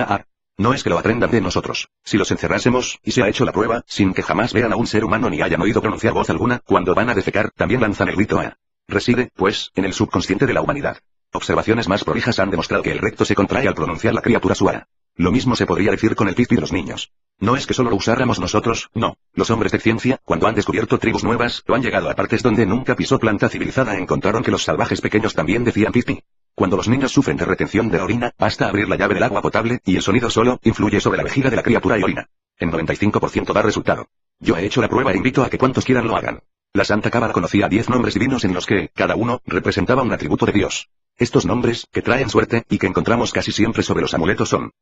no es que lo aprendan de nosotros. Si los encerrásemos, y se ha hecho la prueba, sin que jamás vean a un ser humano ni hayan oído pronunciar voz alguna, cuando van a defecar, también lanzan el grito Reside, pues, en el subconsciente de la humanidad. Observaciones más prolijas han demostrado que el recto se contrae al pronunciar la criatura su Lo mismo se podría decir con el pipi de los niños. No es que solo lo usáramos nosotros, no. Los hombres de ciencia, cuando han descubierto tribus nuevas, o han llegado a partes donde nunca pisó planta civilizada, encontraron que los salvajes pequeños también decían pipi. Cuando los niños sufren de retención de la orina, basta abrir la llave del agua potable, y el sonido solo, influye sobre la vejiga de la criatura y orina. En 95% da resultado. Yo he hecho la prueba e invito a que cuantos quieran lo hagan. La Santa Cábala conocía 10 nombres divinos en los que, cada uno, representaba un atributo de Dios. Estos nombres, que traen suerte, y que encontramos casi siempre sobre los amuletos son,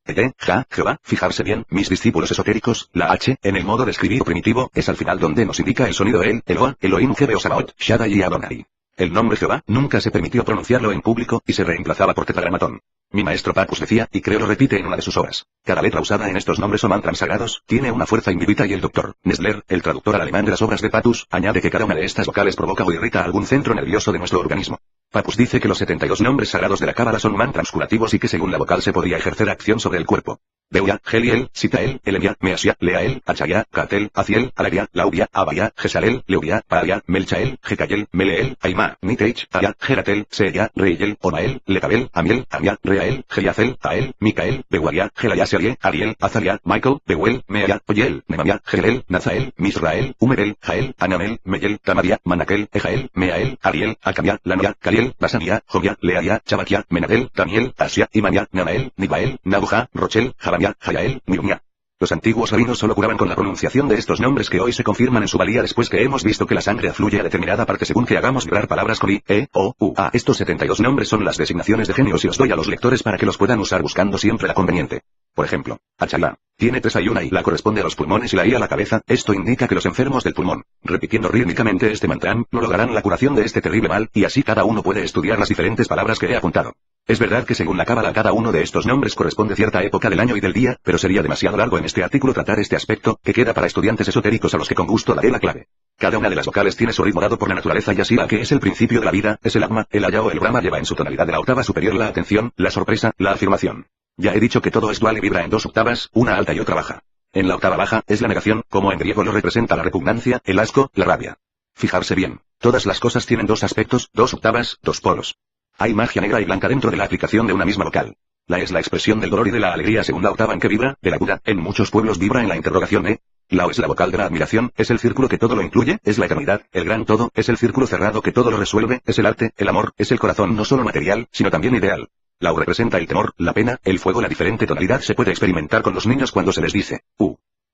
Jehová, fijarse bien, mis discípulos esotéricos, la H, en el modo de escribir primitivo, es al final donde nos indica el sonido Eloa, Elohim Jebeo Sabaoth, Shaddai y Adonai. El nombre Jehová, nunca se permitió pronunciarlo en público, y se reemplazaba por tetragramatón. Mi maestro Papus decía, y creo lo repite en una de sus obras, cada letra usada en estos nombres o mantras sagrados, tiene una fuerza infinita y el Dr. Nestler, el traductor al alemán de las obras de Papus, añade que cada una de estas vocales provoca o irrita algún centro nervioso de nuestro organismo. Papus dice que los 72 nombres sagrados de la Cábala son mantras curativos y que según la vocal se podría ejercer acción sobre el cuerpo. Beuya, Geliel, Sitael, Elemia, Measia, Leael, Achaya, Katel, Aciel, Alaria, Lauria, Abaya, Gesalel, Leuria, Paria, Melchael, Jecayel, Meleel, Aima, Niteich, Aya, Geratel, Seya, Reiel, Onael, Lecabel, Amiel, Amia, Reael, Geriacel, Tael, Micael, Beguaria, Gelaya Serie, Ariel, Azaria, Michael, Beuel, Meaya, Oyel, Nemamia, Gelel, Nazael, Misrael, Humerel, Jael, Anamel, Meyel, Tamaria, Manakel, Ejael, Meael, Ariel, Acamia, Lanoia, Caliel, Basania, Jomia, Learia, Chabakia, Menadel, Daniel, Asia, Imania, Nanael, Nibael, Nabuja, Rochel, Jaramia, Jayael, Nibumia. Los antiguos rabinos solo curaban con la pronunciación de estos nombres que hoy se confirman en su valía después que hemos visto que la sangre afluye a determinada parte según que hagamos vibrar palabras con I, E, O, U, A. Estos 72 nombres son las designaciones de genios y os doy a los lectores para que los puedan usar buscando siempre la conveniente. Por ejemplo, Achala. Tiene 3 A y una I. La corresponde a los pulmones y la I a la cabeza. Esto indica que los enfermos del pulmón, repitiendo rítmicamente este mantra, no lograrán la curación de este terrible mal, y así cada uno puede estudiar las diferentes palabras que he apuntado. Es verdad que según la Cábala cada uno de estos nombres corresponde cierta época del año y del día, pero sería demasiado largo en este artículo tratar este aspecto, que queda para estudiantes esotéricos a los que con gusto daré la clave. Cada una de las vocales tiene su ritmo dado por la naturaleza y así la que es el principio de la vida, es el Atma, el Aya o el Brahma lleva en su tonalidad de la octava superior la atención, la sorpresa, la afirmación. Ya he dicho que todo es dual y vibra en 2 octavas, una alta y otra baja. En la octava baja, es la negación, como en griego lo representa la repugnancia, el asco, la rabia. Fijarse bien, todas las cosas tienen 2 aspectos, 2 octavas, 2 polos. Hay magia negra y blanca dentro de la aplicación de una misma vocal. La es la expresión del dolor y de la alegría según la octava en que vibra, de la aguda, en muchos pueblos vibra en la interrogación La O es la vocal de la admiración, es el círculo que todo lo incluye, es la eternidad, el gran todo, es el círculo cerrado que todo lo resuelve, es el arte, el amor, es el corazón no solo material, sino también ideal. La U representa el temor, la pena, el fuego. La diferente tonalidad se puede experimentar con los niños cuando se les dice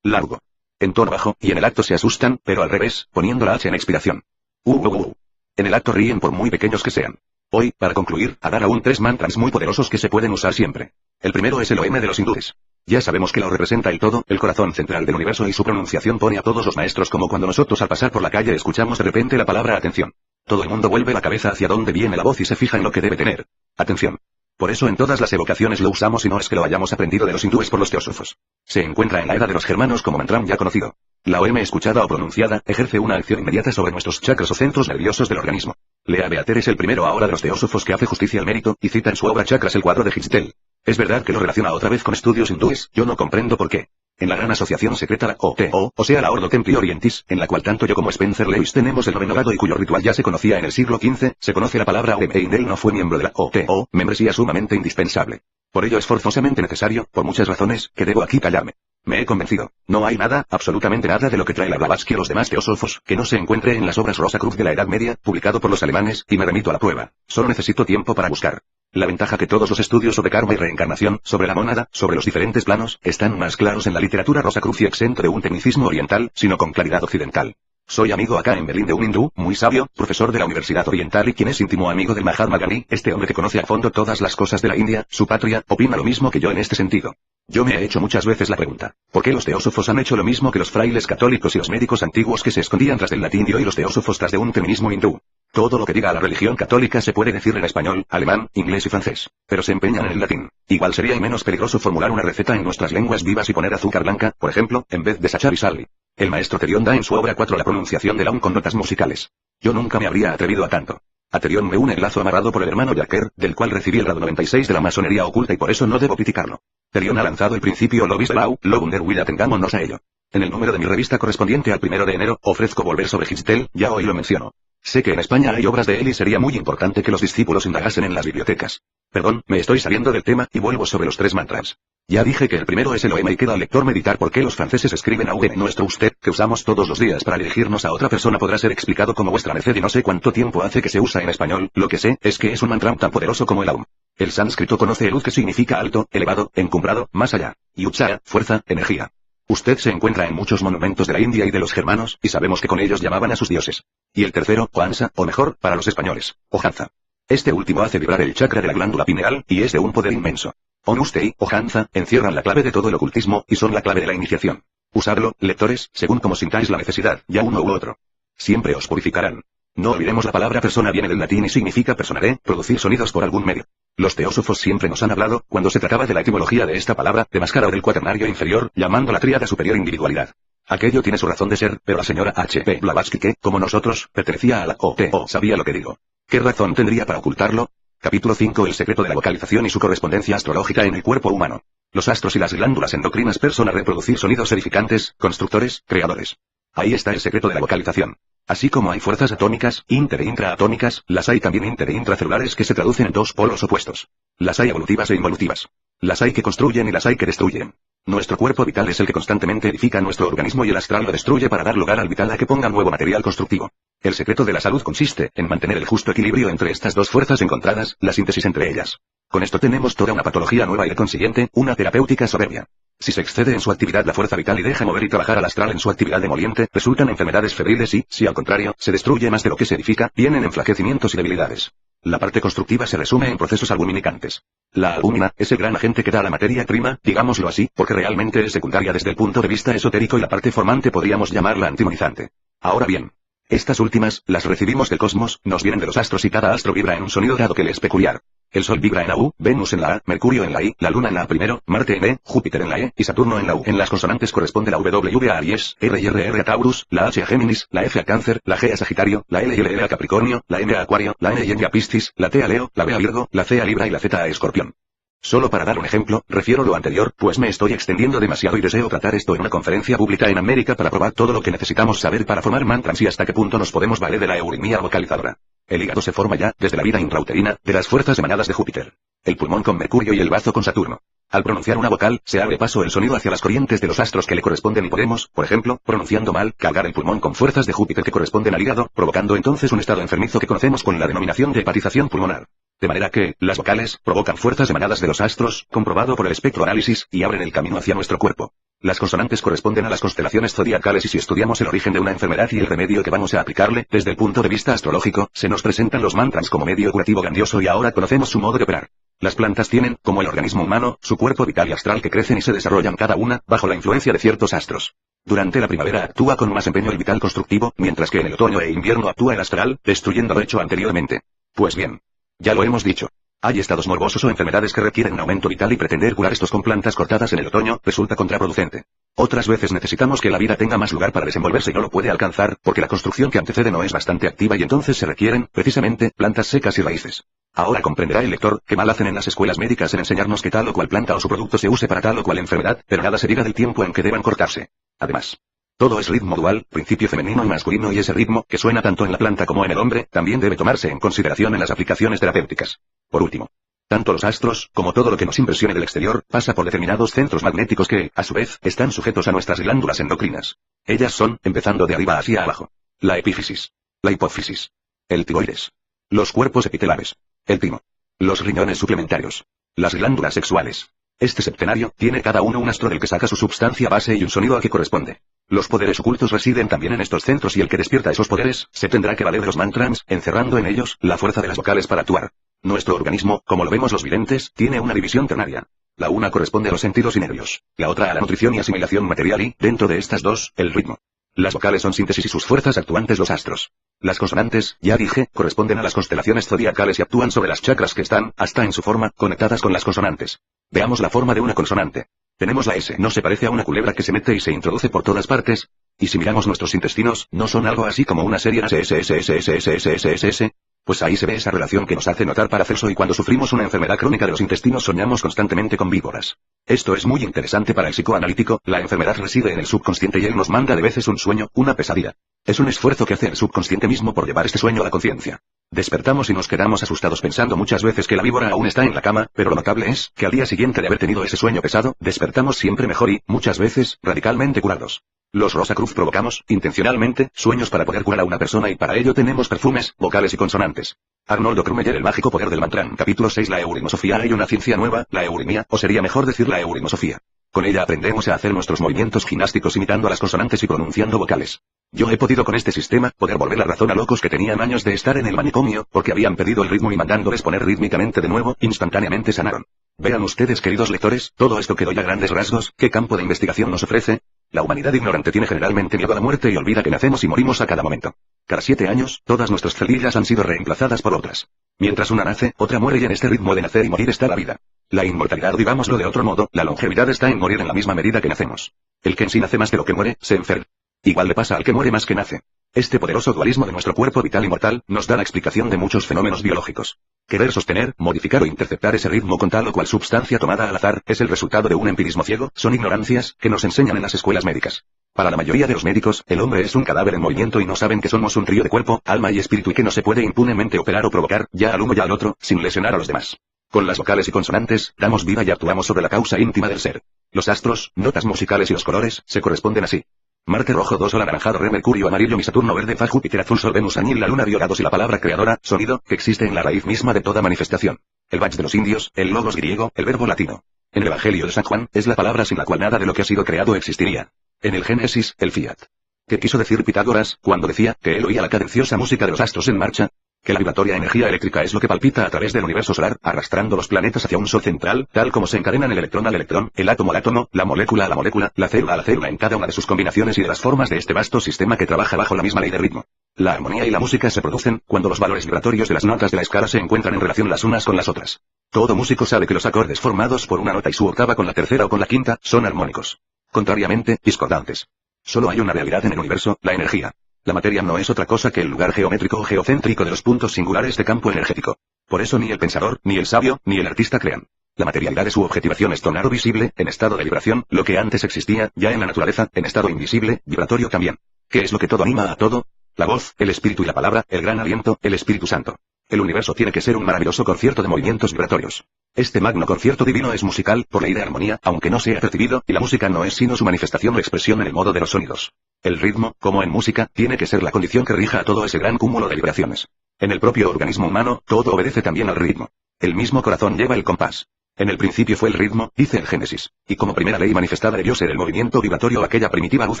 largo, en tono bajo, y en el acto se asustan, pero al revés, poniendo la H en expiración. En el acto ríen por muy pequeños que sean. Hoy, para concluir, a dar aún 3 mantras muy poderosos que se pueden usar siempre. El primero es el OM de los hindúes. Ya sabemos que la O representa el todo, el corazón central del universo, y su pronunciación pone a todos los maestros como cuando nosotros al pasar por la calle escuchamos de repente la palabra atención. Todo el mundo vuelve la cabeza hacia donde viene la voz y se fija en lo que debe tener atención. Por eso en todas las evocaciones lo usamos y no es que lo hayamos aprendido de los hindúes por los teósofos. Se encuentra en la era de los germanos como mantra ya conocido. La OM escuchada o pronunciada ejerce una acción inmediata sobre nuestros chakras o centros nerviosos del organismo. Lea Beater es el primero ahora de los teósofos que hace justicia al mérito, y cita en su obra Chakras el cuadro de Hitztel. Es verdad que lo relaciona otra vez con estudios hindúes, yo no comprendo por qué. En la gran asociación secreta la OTO, o sea la Ordo Templi Orientis, en la cual tanto yo como Spencer Lewis tenemos el noveno grado y cuyo ritual ya se conocía en el siglo XV, se conoce la palabra OM e Indel no fue miembro de la OTO, membresía sumamente indispensable. Por ello es forzosamente necesario, por muchas razones, que debo aquí callarme. Me he convencido. No hay nada, absolutamente nada de lo que trae la Blavatsky o los demás teósofos, que no se encuentre en las obras Rosacruz de la Edad Media, publicado por los alemanes, y me remito a la prueba. Solo necesito tiempo para buscar. La ventaja que todos los estudios sobre karma y reencarnación, sobre la mónada, sobre los diferentes planos, están más claros en la literatura Rosacruz y exento de un tecnicismo oriental, sino con claridad occidental. Soy amigo acá en Berlín de un hindú, muy sabio, profesor de la Universidad Oriental y quien es íntimo amigo del Mahatma Gandhi, este hombre que conoce a fondo todas las cosas de la India, su patria, opina lo mismo que yo en este sentido. Yo me he hecho muchas veces la pregunta, ¿por qué los teósofos han hecho lo mismo que los frailes católicos y los médicos antiguos que se escondían tras del latín y hoy los teósofos tras de un feminismo hindú? Todo lo que diga la religión católica se puede decir en español, alemán, inglés y francés, pero se empeñan en el latín. Igual sería y menos peligroso formular una receta en nuestras lenguas vivas y poner azúcar blanca, por ejemplo, en vez de sachar y sal. El maestro Terion da en su obra 4 la pronunciación del aum con notas musicales. Yo nunca me habría atrevido a tanto. A Terion me une el lazo amarrado por el hermano Jacker, del cual recibí el grado 96 de la masonería oculta y por eso no debo criticarlo. Terion ha lanzado el principio Lobis de Lau, lo wunder will atengámonos a ello. En el número de mi revista correspondiente al 1 de enero, ofrezco volver sobre Hitzel, ya hoy lo menciono. Sé que en España hay obras de él y sería muy importante que los discípulos indagasen en las bibliotecas. Perdón, me estoy saliendo del tema y vuelvo sobre los 3 mantras. Ya dije que el primero es el OEM y queda al lector meditar por qué los franceses escriben AUD en nuestro usted, que usamos todos los días para dirigirnos a otra persona podrá ser explicado como vuestra merced y no sé cuánto tiempo hace que se usa en español, lo que sé es que es un mantra tan poderoso como el AUM. El sánscrito conoce el UD que significa alto, elevado, encumbrado, más allá, y Utsaha, fuerza, energía. Usted se encuentra en muchos monumentos de la India y de los germanos, y sabemos que con ellos llamaban a sus dioses. Y el tercero, Oansa, o mejor, para los españoles, Ojanza. Este último hace vibrar el chakra de la glándula pineal, y es de un poder inmenso. Onuste y Ojanza encierran la clave de todo el ocultismo, y son la clave de la iniciación. Usadlo, lectores, según como sintáis la necesidad, ya uno u otro. Siempre os purificarán. No olvidemos la palabra persona viene del latín y significa personare, producir sonidos por algún medio. Los teósofos siempre nos han hablado, cuando se trataba de la etimología de esta palabra, de máscara o del cuaternario inferior, llamando la tríada superior individualidad. Aquello tiene su razón de ser, pero la señora H.P. Blavatsky que, como nosotros, pertenecía a la O.T.O. sabía lo que digo. ¿Qué razón tendría para ocultarlo? Capítulo 5 El secreto de la vocalización y su correspondencia astrológica en el cuerpo humano. Los astros y las glándulas endocrinas persona reproducir sonidos edificantes, constructores, creadores. Ahí está el secreto de la vocalización. Así como hay fuerzas atómicas, inter e intraatómicas, las hay también inter e intracelulares que se traducen en 2 polos opuestos. Las hay evolutivas e involutivas. Las hay que construyen y las hay que destruyen. Nuestro cuerpo vital es el que constantemente edifica nuestro organismo y el astral lo destruye para dar lugar al vital a que ponga nuevo material constructivo. El secreto de la salud consiste en mantener el justo equilibrio entre estas 2 fuerzas encontradas, la síntesis entre ellas. Con esto tenemos toda una patología nueva y de consiguiente, una terapéutica soberbia. Si se excede en su actividad la fuerza vital y deja mover y trabajar al astral en su actividad demoliente, resultan enfermedades febriles y, si al contrario, se destruye más de lo que se edifica, vienen enflaquecimientos y debilidades. La parte constructiva se resume en procesos albuminicantes. La albúmina es el gran agente que da a la materia prima, digámoslo así, porque realmente es secundaria desde el punto de vista esotérico y la parte formante podríamos llamarla antimonizante. Ahora bien, estas últimas, las recibimos del cosmos, nos vienen de los astros y cada astro vibra en un sonido dado que le es peculiar. El Sol vibra en la U, Venus en la A, Mercurio en la I, la Luna en la A primero, Marte en E, Júpiter en la E, y Saturno en la U. En las consonantes corresponde la W a Aries, R y R a Taurus, la H a Géminis, la F a Cáncer, la G a Sagitario, la L y L a Capricornio, la M a Acuario, la N y N a Piscis, la T a Leo, la B a Virgo, la C a Libra y la Z a Escorpión. Solo para dar un ejemplo, refiero lo anterior, pues me estoy extendiendo demasiado y deseo tratar esto en una conferencia pública en América para probar todo lo que necesitamos saber para formar mantras y hasta qué punto nos podemos valer de la euritmia vocalizadora. El hígado se forma ya, desde la vida intrauterina, de las fuerzas emanadas de Júpiter. El pulmón con Mercurio y el bazo con Saturno. Al pronunciar una vocal, se abre paso el sonido hacia las corrientes de los astros que le corresponden y podemos, por ejemplo, pronunciando mal, cargar el pulmón con fuerzas de Júpiter que corresponden al hígado, provocando entonces un estado enfermizo que conocemos con la denominación de hepatización pulmonar. De manera que, las vocales, provocan fuerzas emanadas de los astros, comprobado por el espectroanálisis, y abren el camino hacia nuestro cuerpo. Las consonantes corresponden a las constelaciones zodiacales y si estudiamos el origen de una enfermedad y el remedio que vamos a aplicarle, desde el punto de vista astrológico, se nos presentan los mantras como medio curativo grandioso y ahora conocemos su modo de operar. Las plantas tienen, como el organismo humano, su cuerpo vital y astral que crecen y se desarrollan cada una, bajo la influencia de ciertos astros. Durante la primavera actúa con más empeño el vital constructivo, mientras que en el otoño e invierno actúa el astral, destruyendo lo hecho anteriormente. Pues bien. Ya lo hemos dicho. Hay estados morbosos o enfermedades que requieren un aumento vital y pretender curar estos con plantas cortadas en el otoño, resulta contraproducente. Otras veces necesitamos que la vida tenga más lugar para desenvolverse y no lo puede alcanzar, porque la construcción que antecede no es bastante activa y entonces se requieren, precisamente, plantas secas y raíces. Ahora comprenderá el lector, que mal hacen en las escuelas médicas en enseñarnos que tal o cual planta o su producto se use para tal o cual enfermedad, pero nada se diga del tiempo en que deban cortarse. Además, todo es ritmo dual, principio femenino y masculino y ese ritmo, que suena tanto en la planta como en el hombre, también debe tomarse en consideración en las aplicaciones terapéuticas. Por último, tanto los astros, como todo lo que nos impresione del exterior, pasa por determinados centros magnéticos que, a su vez, están sujetos a nuestras glándulas endocrinas. Ellas son, empezando de arriba hacia abajo, la epífisis, la hipófisis, el tiroides, los cuerpos epitelares, el timo, los riñones suplementarios, las glándulas sexuales. Este septenario tiene cada uno un astro del que saca su substancia base y un sonido al que corresponde. Los poderes ocultos residen también en estos centros y el que despierta esos poderes, se tendrá que valer de los mantras, encerrando en ellos, la fuerza de las vocales para actuar. Nuestro organismo, como lo vemos los videntes, tiene una división ternaria. La una corresponde a los sentidos y nervios, la otra a la nutrición y asimilación material y, dentro de estas dos, el ritmo. Las vocales son síntesis y sus fuerzas actuantes los astros. Las consonantes, ya dije, corresponden a las constelaciones zodiacales y actúan sobre las chakras que están, hasta en su forma, conectadas con las consonantes. Veamos la forma de una consonante. Tenemos la S. ¿No se parece a una culebra que se mete y se introduce por todas partes? Y si miramos nuestros intestinos, ¿no son algo así como una serie S? Pues ahí se ve esa relación que nos hace notar paracelso y cuando sufrimos una enfermedad crónica de los intestinos soñamos constantemente con víboras. Esto es muy interesante para el psicoanalítico, la enfermedad reside en el subconsciente y él nos manda de veces un sueño, una pesadilla. Es un esfuerzo que hace el subconsciente mismo por llevar este sueño a la conciencia. Despertamos y nos quedamos asustados pensando muchas veces que la víbora aún está en la cama, pero lo notable es, que al día siguiente de haber tenido ese sueño pesado, despertamos siempre mejor y, muchas veces, radicalmente curados. Los Rosacruz provocamos, intencionalmente, sueños para poder curar a una persona y para ello tenemos perfumes, vocales y consonantes. Arnoldo Krummeyer, El mágico poder del mantrán, capítulo 6. La eurimosofía. Hay una ciencia nueva, la eurimía, o sería mejor decir la eurimosofía. Con ella aprendemos a hacer nuestros movimientos gimnásticos imitando a las consonantes y pronunciando vocales. Yo he podido con este sistema, poder volver la razón a locos que tenían años de estar en el manicomio, porque habían perdido el ritmo y mandándoles poner rítmicamente de nuevo, instantáneamente sanaron. Vean ustedes, queridos lectores, todo esto que doy a grandes rasgos, ¿qué campo de investigación nos ofrece? La humanidad ignorante tiene generalmente miedo a la muerte y olvida que nacemos y morimos a cada momento. Cada 7 años, todas nuestras células han sido reemplazadas por otras. Mientras una nace, otra muere y en este ritmo de nacer y morir está la vida. La inmortalidad, digámoslo de otro modo, la longevidad está en morir en la misma medida que nacemos. El que en sí nace más de lo que muere, se enferma. Igual le pasa al que muere más que nace. Este poderoso dualismo de nuestro cuerpo vital y mortal, nos da la explicación de muchos fenómenos biológicos. Querer sostener, modificar o interceptar ese ritmo con tal o cual substancia tomada al azar, es el resultado de un empirismo ciego, son ignorancias, que nos enseñan en las escuelas médicas. Para la mayoría de los médicos, el hombre es un cadáver en movimiento y no saben que somos un trío de cuerpo, alma y espíritu y que no se puede impunemente operar o provocar, ya al uno ya al otro, sin lesionar a los demás. Con las vocales y consonantes, damos vida y actuamos sobre la causa íntima del ser. Los astros, notas musicales y los colores, se corresponden así. Marte rojo 2 Sol anaranjado Re Mercurio amarillo Mi Saturno verde Fa Júpiter azul Sol Venus Añil la Luna Diorados y la palabra creadora, sonido, que existe en la raíz misma de toda manifestación. El Bach de los indios, el logos griego, el verbo latino. En el Evangelio de San Juan, es la palabra sin la cual nada de lo que ha sido creado existiría. En el Génesis, el fiat. ¿Qué quiso decir Pitágoras, cuando decía, que él oía la cadenciosa música de los astros en marcha? Que la vibratoria energía eléctrica es lo que palpita a través del universo solar, arrastrando los planetas hacia un sol central, tal como se encadenan el electrón al electrón, el átomo al átomo, la molécula a la molécula, la célula a la célula en cada una de sus combinaciones y de las formas de este vasto sistema que trabaja bajo la misma ley de ritmo. La armonía y la música se producen, cuando los valores vibratorios de las notas de la escala se encuentran en relación las unas con las otras. Todo músico sabe que los acordes formados por una nota y su octava con la tercera o con la quinta, son armónicos. Contrariamente, discordantes. Solo hay una realidad en el universo, la energía. La materia no es otra cosa que el lugar geométrico o geocéntrico de los puntos singulares de campo energético. Por eso ni el pensador, ni el sabio, ni el artista crean. La materialidad de su objetivación es tonar o visible, en estado de vibración, lo que antes existía, ya en la naturaleza, en estado invisible, vibratorio también. ¿Qué es lo que todo anima a todo? La voz, el espíritu y la palabra, el gran aliento, el Espíritu Santo. El universo tiene que ser un maravilloso concierto de movimientos vibratorios. Este magno concierto divino es musical, por ley de armonía, aunque no sea percibido, y la música no es sino su manifestación o expresión en el modo de los sonidos. El ritmo, como en música, tiene que ser la condición que rija a todo ese gran cúmulo de vibraciones. En el propio organismo humano, todo obedece también al ritmo. El mismo corazón lleva el compás. En el principio fue el ritmo, dice el Génesis, y como primera ley manifestada debió ser el movimiento vibratorio aquella primitiva luz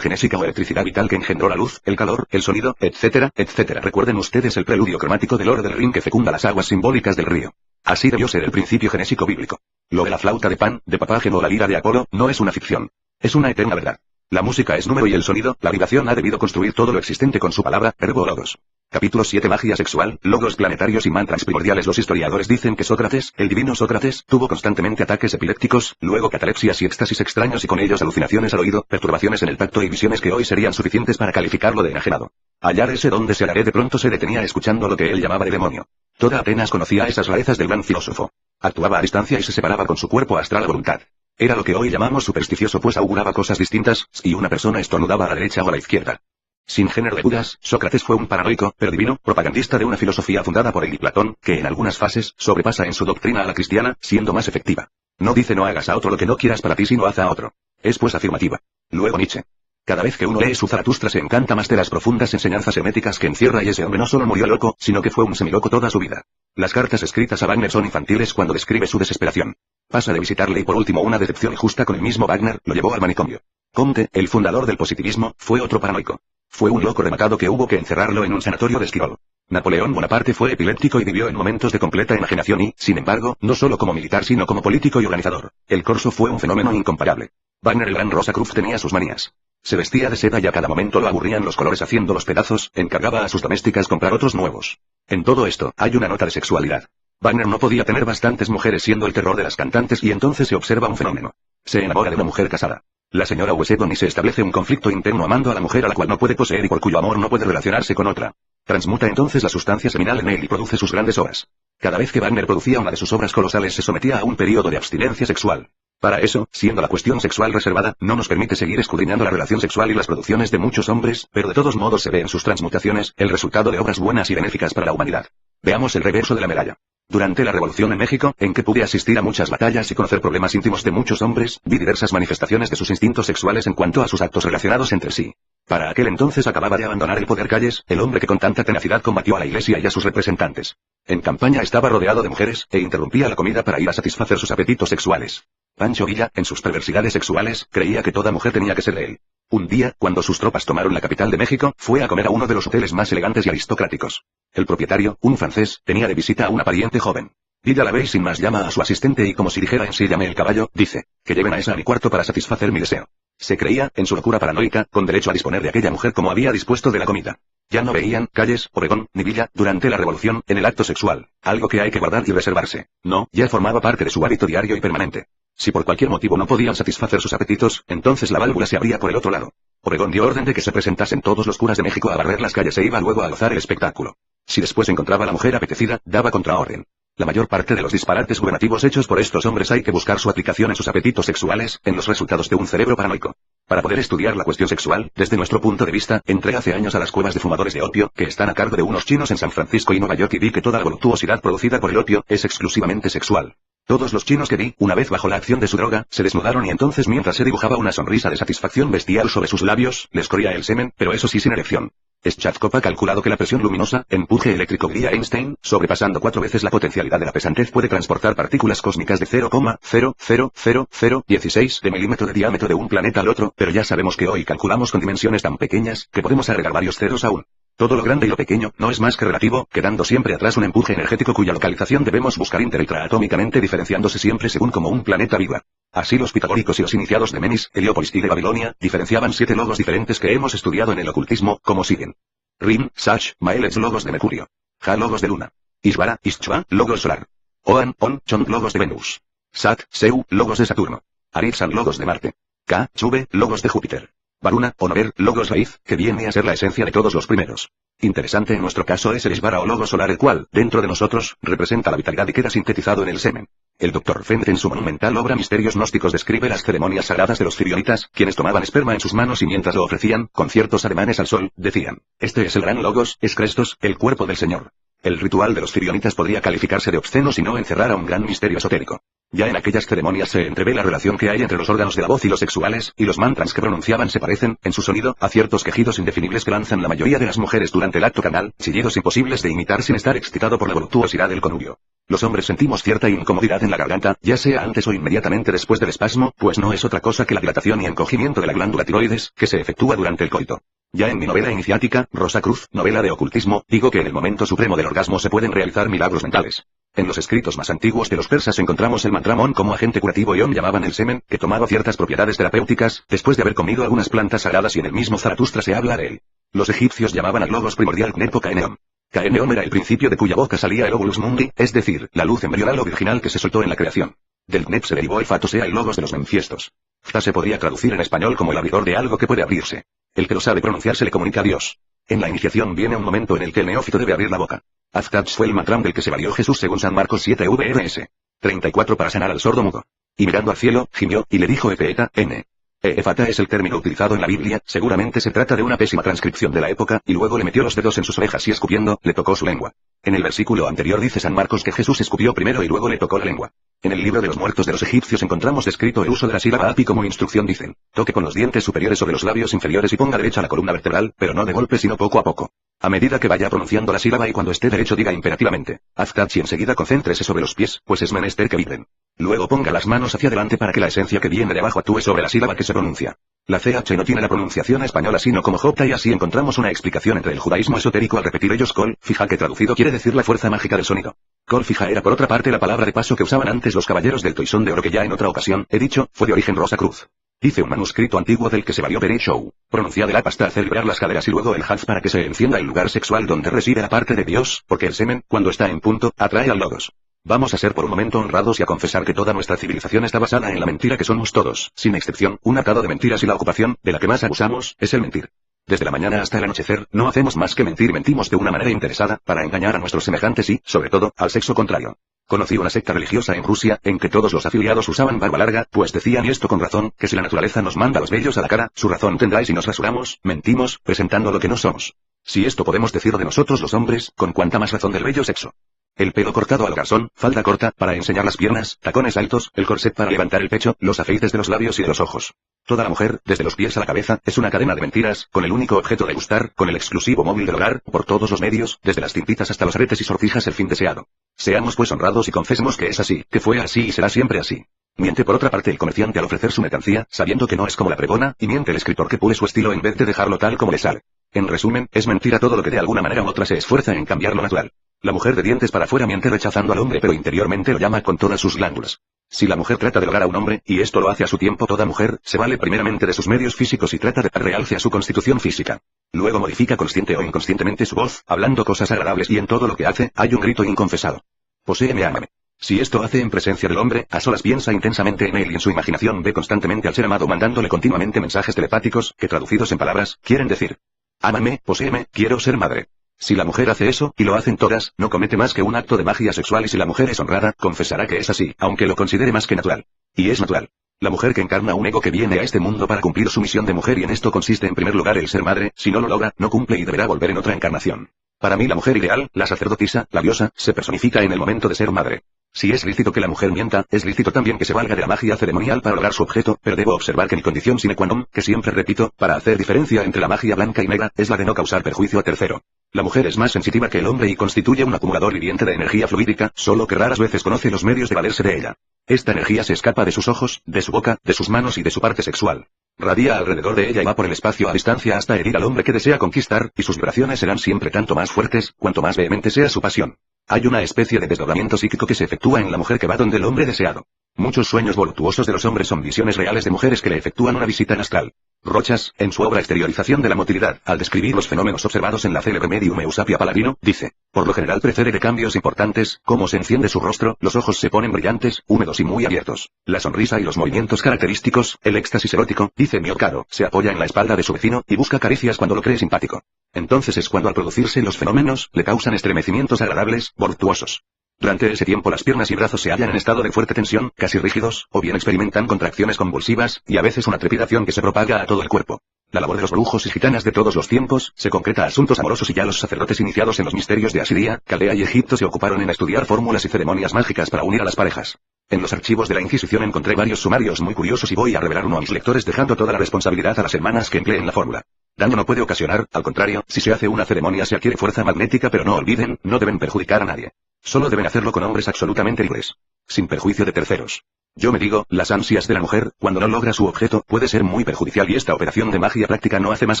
genésica o electricidad vital que engendró la luz, el calor, el sonido, etcétera, etcétera. Recuerden ustedes el preludio cromático del oro del Rin que fecunda las aguas simbólicas del río. Así debió ser el principio genésico bíblico. Lo de la flauta de Pan, de Papágeno o la lira de Apolo, no es una ficción. Es una eterna verdad. La música es número y el sonido, la vibración ha debido construir todo lo existente con su palabra, verbo o logos. Capítulo 7 Magia sexual, logos planetarios y mantras primordiales. Los historiadores dicen que Sócrates, el divino Sócrates, tuvo constantemente ataques epilépticos, luego catalepsias y éxtasis extraños y con ellos alucinaciones al oído, perturbaciones en el tacto y visiones que hoy serían suficientes para calificarlo de enajenado. Hallar ese donde se hallaré de pronto se detenía escuchando lo que él llamaba de demonio. Toda Atenas conocía esas rarezas del gran filósofo. Actuaba a distancia y se separaba con su cuerpo astral a voluntad. Era lo que hoy llamamos supersticioso pues auguraba cosas distintas, y una persona estornudaba a la derecha o a la izquierda. Sin género de dudas, Sócrates fue un paranoico, pero divino, propagandista de una filosofía fundada por él y Platón, que en algunas fases, sobrepasa en su doctrina a la cristiana, siendo más efectiva. No dice no hagas a otro lo que no quieras para ti sino haz a otro. Es pues afirmativa. Luego Nietzsche. Cada vez que uno lee su Zaratustra se encanta más de las profundas enseñanzas herméticas que encierra y ese hombre no solo murió loco, sino que fue un semiloco toda su vida. Las cartas escritas a Wagner son infantiles cuando describe su desesperación. Pasa de visitarle y por último una decepción injusta con el mismo Wagner, lo llevó al manicomio. Comte, el fundador del positivismo, fue otro paranoico. Fue un loco rematado que hubo que encerrarlo en un sanatorio de Esquirol. Napoleón Bonaparte fue epiléptico y vivió en momentos de completa enajenación y, sin embargo, no solo como militar sino como político y organizador. El Corso fue un fenómeno incomparable. Wagner el gran Rosacruz tenía sus manías. Se vestía de seda y a cada momento lo aburrían los colores haciendo los pedazos, encargaba a sus domésticas comprar otros nuevos. En todo esto, hay una nota de sexualidad. Wagner no podía tener bastantes mujeres siendo el terror de las cantantes y entonces se observa un fenómeno. Se enamora de una mujer casada. La señora Wesedon y se establece un conflicto interno amando a la mujer a la cual no puede poseer y por cuyo amor no puede relacionarse con otra. Transmuta entonces la sustancia seminal en él y produce sus grandes obras. Cada vez que Wagner producía una de sus obras colosales se sometía a un periodo de abstinencia sexual. Para eso, siendo la cuestión sexual reservada, no nos permite seguir escudriñando la relación sexual y las producciones de muchos hombres, pero de todos modos se ve en sus transmutaciones, el resultado de obras buenas y benéficas para la humanidad. Veamos el reverso de la medalla. Durante la Revolución en México, en que pude asistir a muchas batallas y conocer problemas íntimos de muchos hombres, vi diversas manifestaciones de sus instintos sexuales en cuanto a sus actos relacionados entre sí. Para aquel entonces acababa de abandonar el poder Calles, el hombre que con tanta tenacidad combatió a la Iglesia y a sus representantes. En campaña estaba rodeado de mujeres, e interrumpía la comida para ir a satisfacer sus apetitos sexuales. Pancho Villa, en sus perversidades sexuales, creía que toda mujer tenía que ser de él. Un día, cuando sus tropas tomaron la capital de México, fue a comer a uno de los hoteles más elegantes y aristocráticos. El propietario, un francés, tenía de visita a una pariente joven. Villa la ve y sin más llama a su asistente y como si dijera en sí llame el caballo, dice, que lleven a esa a mi cuarto para satisfacer mi deseo. Se creía, en su locura paranoica, con derecho a disponer de aquella mujer como había dispuesto de la comida. Ya no veían, Calles, Obregón, ni Villa, durante la revolución, en el acto sexual, algo que hay que guardar y reservarse. No, ya formaba parte de su hábito diario y permanente. Si por cualquier motivo no podían satisfacer sus apetitos, entonces la válvula se abría por el otro lado. Obregón dio orden de que se presentasen todos los curas de México a barrer las calles e iba luego a gozar el espectáculo. Si después encontraba a la mujer apetecida, daba contraorden. La mayor parte de los disparates gubernativos hechos por estos hombres hay que buscar su aplicación en sus apetitos sexuales, en los resultados de un cerebro paranoico. Para poder estudiar la cuestión sexual, desde nuestro punto de vista, entré hace años a las cuevas de fumadores de opio, que están a cargo de unos chinos en San Francisco y Nueva York y vi que toda la voluptuosidad producida por el opio, es exclusivamente sexual. Todos los chinos que vi, una vez bajo la acción de su droga, se desnudaron y entonces mientras se dibujaba una sonrisa de satisfacción bestial sobre sus labios, les corría el semen, pero eso sí sin erección. Schwarzkopf ha calculado que la presión luminosa, empuje eléctrico guía Einstein, sobrepasando 4 veces la potencialidad de la pesantez puede transportar partículas cósmicas de 0,00016 de milímetro de diámetro de un planeta al otro, pero ya sabemos que hoy calculamos con dimensiones tan pequeñas, que podemos agregar varios ceros aún. Todo lo grande y lo pequeño, no es más que relativo, quedando siempre atrás un empuje energético cuya localización debemos buscar interintraatómicamente diferenciándose siempre según como un planeta viva. Así los pitagóricos y los iniciados de Menis, Heliópolis y de Babilonia, diferenciaban 7 logos diferentes que hemos estudiado en el ocultismo, como siguen. Rin, Sach, Maelets logos de Mercurio. Ja logos de Luna. Ishvara, Ishchva, logos solar. Oan, On, Chon logos de Venus. Sat, Seu, logos de Saturno. Aritsan logos de Marte. Ka, Chube, logos de Júpiter. Varuna, o Nover, logos raíz, que viene a ser la esencia de todos los primeros. Interesante en nuestro caso es el Ishvara o logo solar el cual, dentro de nosotros, representa la vitalidad y queda sintetizado en el semen. El Dr. Fent en su monumental obra Misterios Gnósticos describe las ceremonias sagradas de los firionitas, quienes tomaban esperma en sus manos y mientras lo ofrecían, con ciertos ademanes al sol, decían, este es el gran logos, es Crestos, el cuerpo del Señor. El ritual de los firionitas podría calificarse de obsceno si no encerrara un gran misterio esotérico. Ya en aquellas ceremonias se entrevé la relación que hay entre los órganos de la voz y los sexuales, y los mantras que pronunciaban se parecen, en su sonido, a ciertos quejidos indefinibles que lanzan la mayoría de las mujeres durante el acto canal, chillidos imposibles de imitar sin estar excitado por la voluptuosidad del connubio. Los hombres sentimos cierta incomodidad en la garganta, ya sea antes o inmediatamente después del espasmo, pues no es otra cosa que la dilatación y encogimiento de la glándula tiroides, que se efectúa durante el coito. Ya en mi novela iniciática, Rosa Cruz, novela de ocultismo, digo que en el momento supremo del orgasmo se pueden realizar milagros mentales. En los escritos más antiguos de los persas encontramos el mantra Mon como agente curativo y Om llamaban el semen, que tomaba ciertas propiedades terapéuticas, después de haber comido algunas plantas sagradas y en el mismo Zaratustra se habla de él. Los egipcios llamaban al logos primordial Knepo Kaeneom. Kaeneom era el principio de cuya boca salía el ovulus mundi, es decir, la luz embrional o virginal que se soltó en la creación. Del Knep se derivó el fato sea el logos de los Memfiestos. Fta se podría traducir en español como el abridor de algo que puede abrirse. El que lo sabe pronunciar se le comunica a Dios. En la iniciación viene un momento en el que el neófito debe abrir la boca. Aztach fue el mantram del que se valió Jesús según San Marcos 7 VRS. 34 para sanar al sordo mudo. Y mirando al cielo, gimió, y le dijo Efeta, N. Efata es el término utilizado en la Biblia, seguramente se trata de una pésima transcripción de la época, y luego le metió los dedos en sus orejas y escupiendo, le tocó su lengua. En el versículo anterior dice San Marcos que Jesús escupió primero y luego le tocó la lengua. En el libro de los muertos de los egipcios encontramos descrito el uso de la sílaba api como instrucción dicen, toque con los dientes superiores sobre los labios inferiores y ponga derecha la columna vertebral, pero no de golpe sino poco a poco. A medida que vaya pronunciando la sílaba y cuando esté derecho diga imperativamente, Aztach y enseguida concéntrese sobre los pies, pues es menester que vibren. Luego ponga las manos hacia adelante para que la esencia que viene de abajo actúe sobre la sílaba que se pronuncia. La CH no tiene la pronunciación española sino como Jopta y así encontramos una explicación entre el judaísmo esotérico al repetir ellos Kol, fija que traducido quiere decir la fuerza mágica del sonido. Kol fija era por otra parte la palabra de paso que usaban antes los caballeros del toisón de oro que ya en otra ocasión, he dicho, fue de origen Rosa Cruz. Dice un manuscrito antiguo del que se valió Perry Shaw. Pronunciad el ap hasta hacer vibrar las caderas y luego el haz para que se encienda el lugar sexual donde reside la parte de Dios, porque el semen, cuando está en punto, atrae al logos. Vamos a ser por un momento honrados y a confesar que toda nuestra civilización está basada en la mentira que somos todos, sin excepción, un atado de mentiras y la ocupación, de la que más abusamos, es el mentir. Desde la mañana hasta el anochecer, no hacemos más que mentir y mentimos de una manera interesada, para engañar a nuestros semejantes y, sobre todo, al sexo contrario. Conocí una secta religiosa en Rusia, en que todos los afiliados usaban barba larga, pues decían, y esto con razón, que si la naturaleza nos manda los vellos a la cara, su razón tendrá y si nos rasuramos, mentimos, presentando lo que no somos. Si esto podemos decir de nosotros los hombres, con cuánta más razón del bello sexo. El pelo cortado al garzón, falda corta, para enseñar las piernas, tacones altos, el corset para levantar el pecho, los afeites de los labios y de los ojos. Toda la mujer, desde los pies a la cabeza, es una cadena de mentiras, con el único objeto de gustar, con el exclusivo móvil del hogar, por todos los medios, desde las tintitas hasta los aretes y sortijas el fin deseado. Seamos pues honrados y confesemos que es así, que fue así y será siempre así. Miente por otra parte el comerciante al ofrecer su mercancía, sabiendo que no es como la pregona, y miente el escritor que pule su estilo en vez de dejarlo tal como le sale. En resumen, es mentira todo lo que de alguna manera u otra se esfuerza en cambiar lo natural. La mujer de dientes para afuera miente rechazando al hombre pero interiormente lo llama con todas sus glándulas. Si la mujer trata de lograr a un hombre, y esto lo hace a su tiempo toda mujer, se vale primeramente de sus medios físicos y trata de dar realce a su constitución física. Luego modifica consciente o inconscientemente su voz, hablando cosas agradables y en todo lo que hace, hay un grito inconfesado. Poséeme, ámame. Si esto hace en presencia del hombre, a solas piensa intensamente en él y en su imaginación ve constantemente al ser amado mandándole continuamente mensajes telepáticos, que traducidos en palabras, quieren decir: ámame, poséeme, quiero ser madre. Si la mujer hace eso, y lo hacen todas, no comete más que un acto de magia sexual y si la mujer es honrada, confesará que es así, aunque lo considere más que natural. Y es natural. La mujer que encarna un ego que viene a este mundo para cumplir su misión de mujer y en esto consiste en primer lugar el ser madre, si no lo logra, no cumple y deberá volver en otra encarnación. Para mí la mujer ideal, la sacerdotisa, la diosa, se personifica en el momento de ser madre. Si es lícito que la mujer mienta, es lícito también que se valga de la magia ceremonial para lograr su objeto, pero debo observar que mi condición sine qua non, que siempre repito, para hacer diferencia entre la magia blanca y negra, es la de no causar perjuicio a tercero. La mujer es más sensitiva que el hombre y constituye un acumulador viviente de energía fluídica, solo que raras veces conoce los medios de valerse de ella. Esta energía se escapa de sus ojos, de su boca, de sus manos y de su parte sexual. Radia alrededor de ella y va por el espacio a distancia hasta herir al hombre que desea conquistar, y sus vibraciones serán siempre tanto más fuertes, cuanto más vehemente sea su pasión. Hay una especie de desdoblamiento psíquico que se efectúa en la mujer que va donde el hombre deseado. Muchos sueños voluptuosos de los hombres son visiones reales de mujeres que le efectúan una visita en astral. Rochas, en su obra Exteriorización de la Motilidad, al describir los fenómenos observados en la célebre medium Eusapia Paladino, dice: por lo general precede de cambios importantes, como se enciende su rostro, los ojos se ponen brillantes, húmedos y muy abiertos. La sonrisa y los movimientos característicos, el éxtasis erótico, dice Miocaro, se apoya en la espalda de su vecino, y busca caricias cuando lo cree simpático. Entonces es cuando al producirse los fenómenos, le causan estremecimientos agradables, voluptuosos. Durante ese tiempo las piernas y brazos se hallan en estado de fuerte tensión, casi rígidos, o bien experimentan contracciones convulsivas, y a veces una trepidación que se propaga a todo el cuerpo. La labor de los brujos y gitanas de todos los tiempos, se concreta a asuntos amorosos y ya los sacerdotes iniciados en los misterios de Asiria, Caldea y Egipto se ocuparon en estudiar fórmulas y ceremonias mágicas para unir a las parejas. En los archivos de la Inquisición encontré varios sumarios muy curiosos y voy a revelar uno a mis lectores dejando toda la responsabilidad a las hermanas que empleen la fórmula. Daño no puede ocasionar, al contrario, si se hace una ceremonia se adquiere fuerza magnética pero no olviden, no deben perjudicar a nadie. Solo deben hacerlo con hombres absolutamente libres. Sin perjuicio de terceros. Yo me digo, las ansias de la mujer, cuando no logra su objeto, puede ser muy perjudicial y esta operación de magia práctica no hace más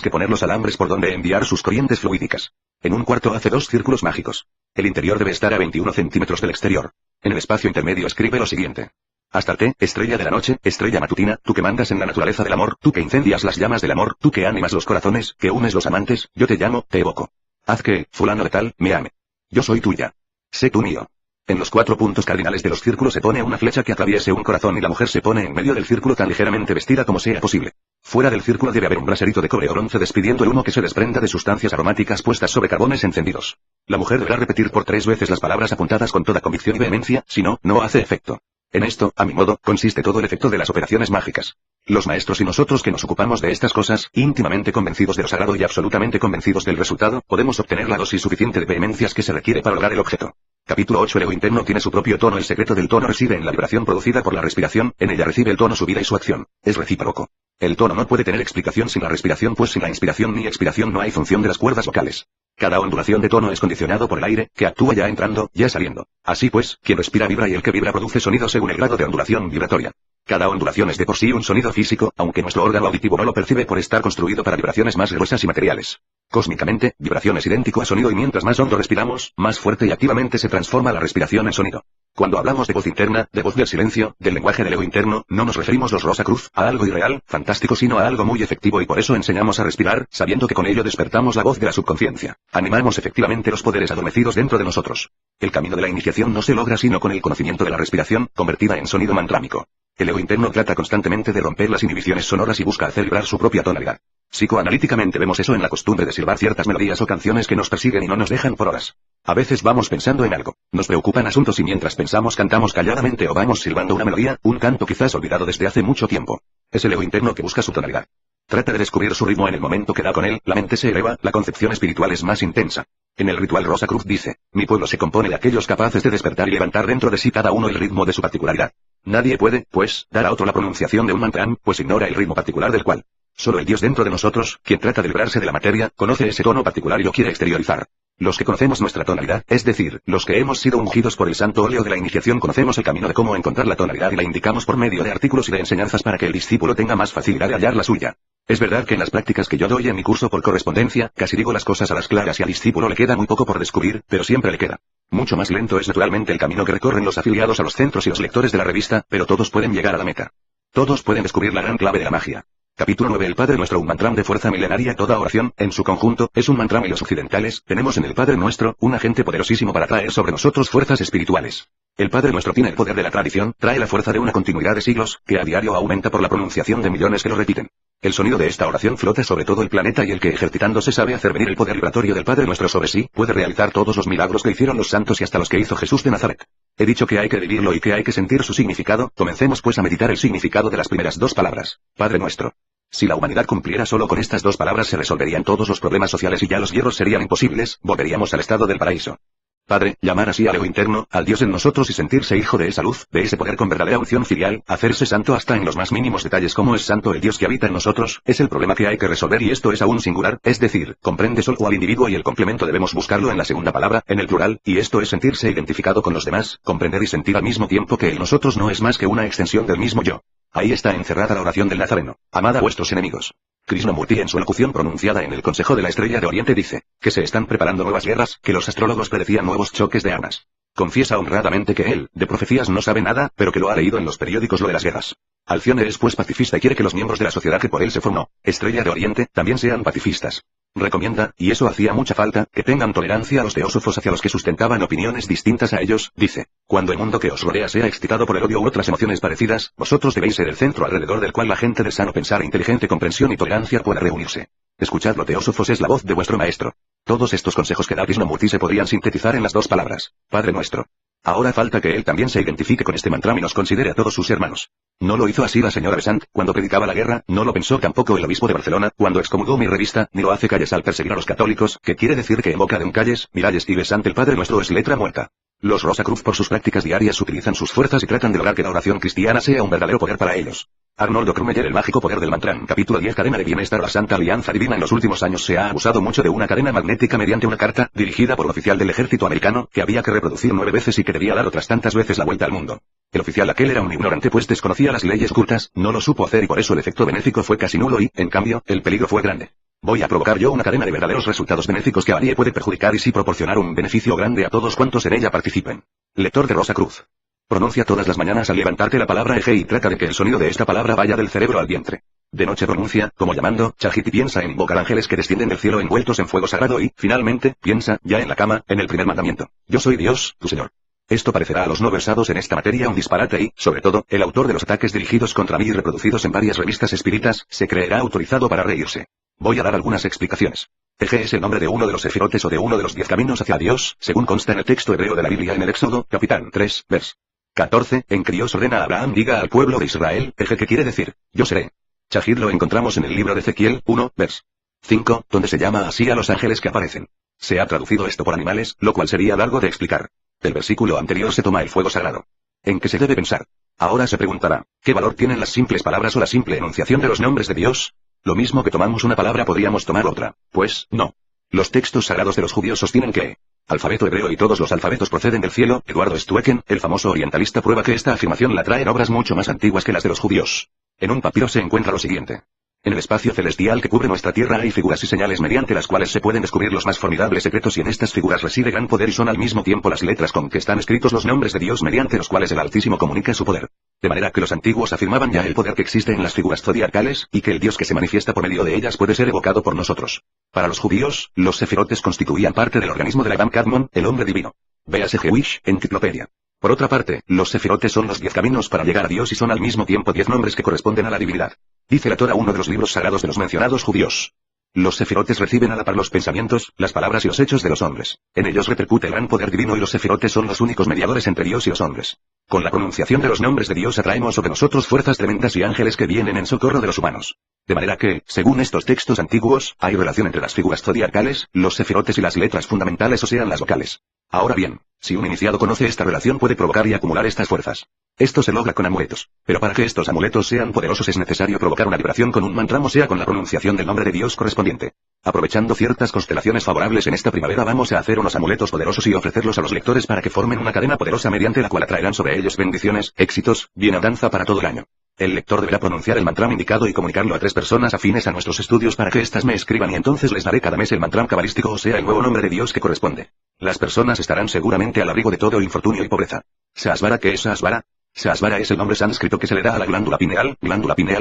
que poner los alambres por donde enviar sus corrientes fluídicas. En un cuarto hace 2 círculos mágicos. El interior debe estar a 21 centímetros del exterior. En el espacio intermedio escribe lo siguiente: Astarte, estrella de la noche, estrella matutina, tú que mandas en la naturaleza del amor, tú que incendias las llamas del amor, tú que animas los corazones, que unes los amantes, yo te llamo, te evoco. Haz que, fulano de tal, me ame. Yo soy tuya. Sé tú mío. En los 4 puntos cardinales de los círculos se pone una flecha que atraviese un corazón y la mujer se pone en medio del círculo tan ligeramente vestida como sea posible. Fuera del círculo debe haber un braserito de cobre o bronce despidiendo el humo que se desprenda de sustancias aromáticas puestas sobre carbones encendidos. La mujer deberá repetir por 3 veces las palabras apuntadas con toda convicción y vehemencia, si no, no hace efecto. En esto, a mi modo, consiste todo el efecto de las operaciones mágicas. Los maestros y nosotros que nos ocupamos de estas cosas, íntimamente convencidos de lo sagrado y absolutamente convencidos del resultado, podemos obtener la dosis suficiente de vehemencias que se requiere para lograr el objeto. Capítulo 8. El ego interno tiene su propio tono. El secreto del tono reside en la vibración producida por la respiración, en ella recibe el tono su vida y su acción. Es recíproco. El tono no puede tener explicación sin la respiración, pues sin la inspiración ni expiración no hay función de las cuerdas vocales. Cada ondulación de tono es condicionado por el aire, que actúa ya entrando, ya saliendo. Así pues, quien respira vibra y el que vibra produce sonido según el grado de ondulación vibratoria. Cada ondulación es de por sí un sonido físico, aunque nuestro órgano auditivo no lo percibe por estar construido para vibraciones más gruesas y materiales. Cósmicamente, vibración es idéntico a sonido y mientras más hondo respiramos, más fuerte y activamente se transforma la respiración en sonido. Cuando hablamos de voz interna, de voz del silencio, del lenguaje del ego interno, no nos referimos los Rosacruz a algo irreal, fantástico, sino a algo muy efectivo y por eso enseñamos a respirar, sabiendo que con ello despertamos la voz de la subconsciencia. Animamos efectivamente los poderes adormecidos dentro de nosotros. El camino de la iniciación no se logra sino con el conocimiento de la respiración, convertida en sonido mantrámico. El ego interno trata constantemente de romper las inhibiciones sonoras y busca hacer vibrar su propia tonalidad. Psicoanalíticamente vemos eso en la costumbre de silbar ciertas melodías o canciones que nos persiguen y no nos dejan por horas. A veces vamos pensando en algo, nos preocupan asuntos y mientras pensamos cantamos calladamente o vamos silbando una melodía, un canto quizás olvidado desde hace mucho tiempo. Es el ego interno que busca su tonalidad. Trata de descubrir su ritmo en el momento que da con él, la mente se eleva, la concepción espiritual es más intensa. En el ritual Rosacruz dice, mi pueblo se compone de aquellos capaces de despertar y levantar dentro de sí cada uno el ritmo de su particularidad. Nadie puede, pues, dar a otro la pronunciación de un mantrán, pues ignora el ritmo particular del cual. Solo el Dios dentro de nosotros, quien trata de librarse de la materia, conoce ese tono particular y lo quiere exteriorizar. Los que conocemos nuestra tonalidad, es decir, los que hemos sido ungidos por el santo óleo de la iniciación conocemos el camino de cómo encontrar la tonalidad y la indicamos por medio de artículos y de enseñanzas para que el discípulo tenga más facilidad de hallar la suya. Es verdad que en las prácticas que yo doy en mi curso por correspondencia, casi digo las cosas a las claras y al discípulo le queda muy poco por descubrir, pero siempre le queda. Mucho más lento es naturalmente el camino que recorren los afiliados a los centros y los lectores de la revista, pero todos pueden llegar a la meta. Todos pueden descubrir la gran clave de la magia. Capítulo 9. El Padre Nuestro, un mantrán de fuerza milenaria. Toda oración, en su conjunto, es un mantrán y los occidentales, tenemos en el Padre Nuestro, un agente poderosísimo para traer sobre nosotros fuerzas espirituales. El Padre Nuestro tiene el poder de la tradición, trae la fuerza de una continuidad de siglos, que a diario aumenta por la pronunciación de millones que lo repiten. El sonido de esta oración flota sobre todo el planeta y el que ejercitándose sabe hacer venir el poder vibratorio del Padre Nuestro sobre sí, puede realizar todos los milagros que hicieron los santos y hasta los que hizo Jesús de Nazaret. He dicho que hay que vivirlo y que hay que sentir su significado, comencemos pues a meditar el significado de las primeras dos palabras, Padre Nuestro. Si la humanidad cumpliera solo con estas dos palabras se resolverían todos los problemas sociales y ya los hierros serían imposibles, volveríamos al estado del paraíso. Padre, llamar así al ego interno, al Dios en nosotros y sentirse hijo de esa luz, de ese poder con verdadera unción filial, hacerse santo hasta en los más mínimos detalles como es santo el Dios que habita en nosotros, es el problema que hay que resolver y esto es aún singular, es decir, comprende solo al individuo y el complemento debemos buscarlo en la segunda palabra, en el plural, y esto es sentirse identificado con los demás, comprender y sentir al mismo tiempo que el nosotros no es más que una extensión del mismo yo. Ahí está encerrada la oración del Nazareno. Amad a vuestros enemigos. Krishnamurti en su locución pronunciada en el Consejo de la Estrella de Oriente dice, que se están preparando nuevas guerras, que los astrólogos predecían nuevos choques de armas. Confiesa honradamente que él, de profecías no sabe nada, pero que lo ha leído en los periódicos lo de las guerras. Alcione es pues pacifista y quiere que los miembros de la sociedad que por él se formó, Estrella de Oriente, también sean pacifistas. Recomienda, y eso hacía mucha falta, que tengan tolerancia a los teósofos hacia los que sustentaban opiniones distintas a ellos, dice, cuando el mundo que os rodea sea excitado por el odio u otras emociones parecidas, vosotros debéis ser el centro alrededor del cual la gente de sano pensar, inteligente comprensión y tolerancia pueda reunirse. Escuchadlo, teósofos, es la voz de vuestro maestro. Todos estos consejos que da Krishnamurti se podrían sintetizar en las dos palabras, Padre Nuestro. Ahora falta que él también se identifique con este mantra y nos considere a todos sus hermanos. No lo hizo así la señora Besant, cuando predicaba la guerra, no lo pensó tampoco el obispo de Barcelona, cuando excomulgó mi revista, ni lo hace Calles al perseguir a los católicos, que quiere decir que en boca de un Calles, Miralles y Besant el Padre Nuestro es letra muerta. Los Rosacruz por sus prácticas diarias utilizan sus fuerzas y tratan de lograr que la oración cristiana sea un verdadero poder para ellos. Arnoldo Krummeyer, el mágico poder del mantrán, capítulo 10. Cadena de bienestar. La Santa Alianza Divina. En los últimos años se ha abusado mucho de una cadena magnética mediante una carta, dirigida por un oficial del ejército americano, que había que reproducir 9 veces y que debía dar otras tantas veces la vuelta al mundo. El oficial aquel era un ignorante pues desconocía las leyes cultas, no lo supo hacer y por eso el efecto benéfico fue casi nulo y, en cambio, el peligro fue grande. Voy a provocar yo una cadena de verdaderos resultados benéficos que a nadie puede perjudicar y sí proporcionar un beneficio grande a todos cuantos en ella participen. Lector de Rosacruz. Pronuncia todas las mañanas al levantarte la palabra eje y trata de que el sonido de esta palabra vaya del cerebro al vientre. De noche pronuncia, como llamando, Chajit y piensa en invocar ángeles que descienden del cielo envueltos en fuego sagrado y, finalmente, piensa, ya en la cama, en el primer mandamiento. Yo soy Dios, tu Señor. Esto parecerá a los no versados en esta materia un disparate y, sobre todo, el autor de los ataques dirigidos contra mí y reproducidos en varias revistas espíritas, se creerá autorizado para reírse. Voy a dar algunas explicaciones. Eje es el nombre de uno de los sefirotes o de uno de los 10 caminos hacia Dios, según consta en el texto hebreo de la Biblia en el Éxodo, capitán 3, vers. 14, en que Dios ordena a Abraham diga al pueblo de Israel, Eje, que quiere decir, yo seré. Chajid lo encontramos en el libro de Ezequiel 1, vers. 5, donde se llama así a los ángeles que aparecen. Se ha traducido esto por animales, lo cual sería largo de explicar. Del versículo anterior se toma el fuego sagrado. ¿En qué se debe pensar? Ahora se preguntará, ¿qué valor tienen las simples palabras o la simple enunciación de los nombres de Dios? Lo mismo que tomamos una palabra podríamos tomar otra. Pues, no. Los textos sagrados de los judíos sostienen que alfabeto hebreo y todos los alfabetos proceden del cielo. Eduardo Stuecken, el famoso orientalista, prueba que esta afirmación la traen obras mucho más antiguas que las de los judíos. En un papiro se encuentra lo siguiente. En el espacio celestial que cubre nuestra Tierra hay figuras y señales mediante las cuales se pueden descubrir los más formidables secretos y en estas figuras reside gran poder y son al mismo tiempo las letras con que están escritos los nombres de Dios mediante los cuales el Altísimo comunica su poder. De manera que los antiguos afirmaban ya el poder que existe en las figuras zodiacales, y que el Dios que se manifiesta por medio de ellas puede ser evocado por nosotros. Para los judíos, los sefirotes constituían parte del organismo del Adam Kadmon, el hombre divino. Véase Jewish, Enciclopedia. Por otra parte, los sefirotes son los 10 caminos para llegar a Dios y son al mismo tiempo 10 nombres que corresponden a la divinidad. Dice la Torah, uno de los libros sagrados de los mencionados judíos. Los sefirotes reciben a la par los pensamientos, las palabras y los hechos de los hombres. En ellos repercute el gran poder divino y los sefirotes son los únicos mediadores entre Dios y los hombres. Con la pronunciación de los nombres de Dios atraemos sobre nosotros fuerzas tremendas y ángeles que vienen en socorro de los humanos. De manera que, según estos textos antiguos, hay relación entre las figuras zodiacales, los sefirotes y las letras fundamentales o sean las vocales. Ahora bien, si un iniciado conoce esta relación puede provocar y acumular estas fuerzas. Esto se logra con amuletos. Pero para que estos amuletos sean poderosos es necesario provocar una vibración con un mantra o sea con la pronunciación del nombre de Dios correspondiente. Aprovechando ciertas constelaciones favorables en esta primavera vamos a hacer unos amuletos poderosos y ofrecerlos a los lectores para que formen una cadena poderosa mediante la cual atraerán sobre ellos bendiciones, éxitos, bienaventuranza para todo el año. El lector deberá pronunciar el mantra indicado y comunicarlo a 3 personas afines a nuestros estudios para que éstas me escriban y entonces les daré cada mes el mantra cabalístico o sea el nuevo nombre de Dios que corresponde. Las personas estarán seguramente al abrigo de todo infortunio y pobreza. Sahasvara, ¿qué es Sahasvara? Sahasvara es el nombre sánscrito que se le da a la glándula pineal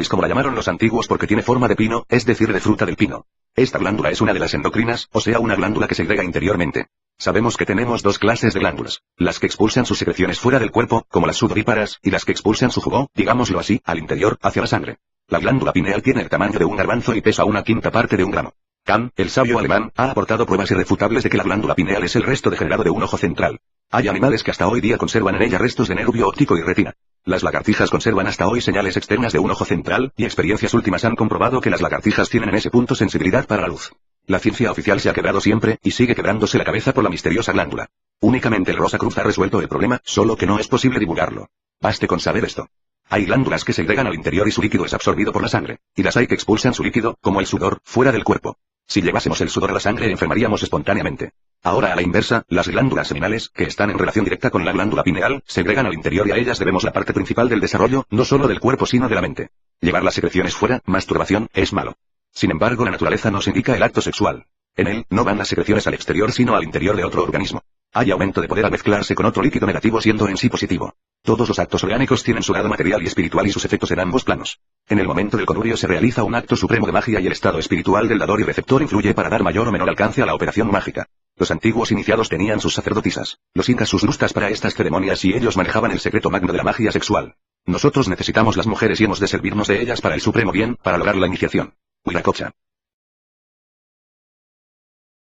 es como la llamaron los antiguos porque tiene forma de pino, es decir de fruta del pino. Esta glándula es una de las endocrinas, o sea una glándula que segrega interiormente. Sabemos que tenemos 2 clases de glándulas, las que expulsan sus secreciones fuera del cuerpo, como las sudoríparas, y las que expulsan su jugo, digámoslo así, al interior, hacia la sangre. La glándula pineal tiene el tamaño de un garbanzo y pesa 1/5 parte de un gramo. Kant, el sabio alemán, ha aportado pruebas irrefutables de que la glándula pineal es el resto degenerado de un ojo central. Hay animales que hasta hoy día conservan en ella restos de nervio óptico y retina. Las lagartijas conservan hasta hoy señales externas de un ojo central, y experiencias últimas han comprobado que las lagartijas tienen en ese punto sensibilidad para la luz. La ciencia oficial se ha quebrado siempre, y sigue quebrándose la cabeza por la misteriosa glándula. Únicamente el Rosacruz ha resuelto el problema, solo que no es posible divulgarlo. Baste con saber esto. Hay glándulas que segregan al interior y su líquido es absorbido por la sangre, y las hay que expulsan su líquido, como el sudor, fuera del cuerpo. Si llevásemos el sudor a la sangre enfermaríamos espontáneamente. Ahora a la inversa, las glándulas seminales, que están en relación directa con la glándula pineal, segregan al interior y a ellas debemos la parte principal del desarrollo, no solo del cuerpo sino de la mente. Llevar las secreciones fuera, masturbación, es malo. Sin embargo la naturaleza nos indica el acto sexual. En él, no van las secreciones al exterior sino al interior de otro organismo. Hay aumento de poder al mezclarse con otro líquido negativo siendo en sí positivo. Todos los actos orgánicos tienen su lado material y espiritual y sus efectos en ambos planos. En el momento del conubio se realiza un acto supremo de magia y el estado espiritual del dador y receptor influye para dar mayor o menor alcance a la operación mágica. Los antiguos iniciados tenían sus sacerdotisas, los incas sus lustas para estas ceremonias y ellos manejaban el secreto magno de la magia sexual. Nosotros necesitamos las mujeres y hemos de servirnos de ellas para el supremo bien, para lograr la iniciación. Huiracocha.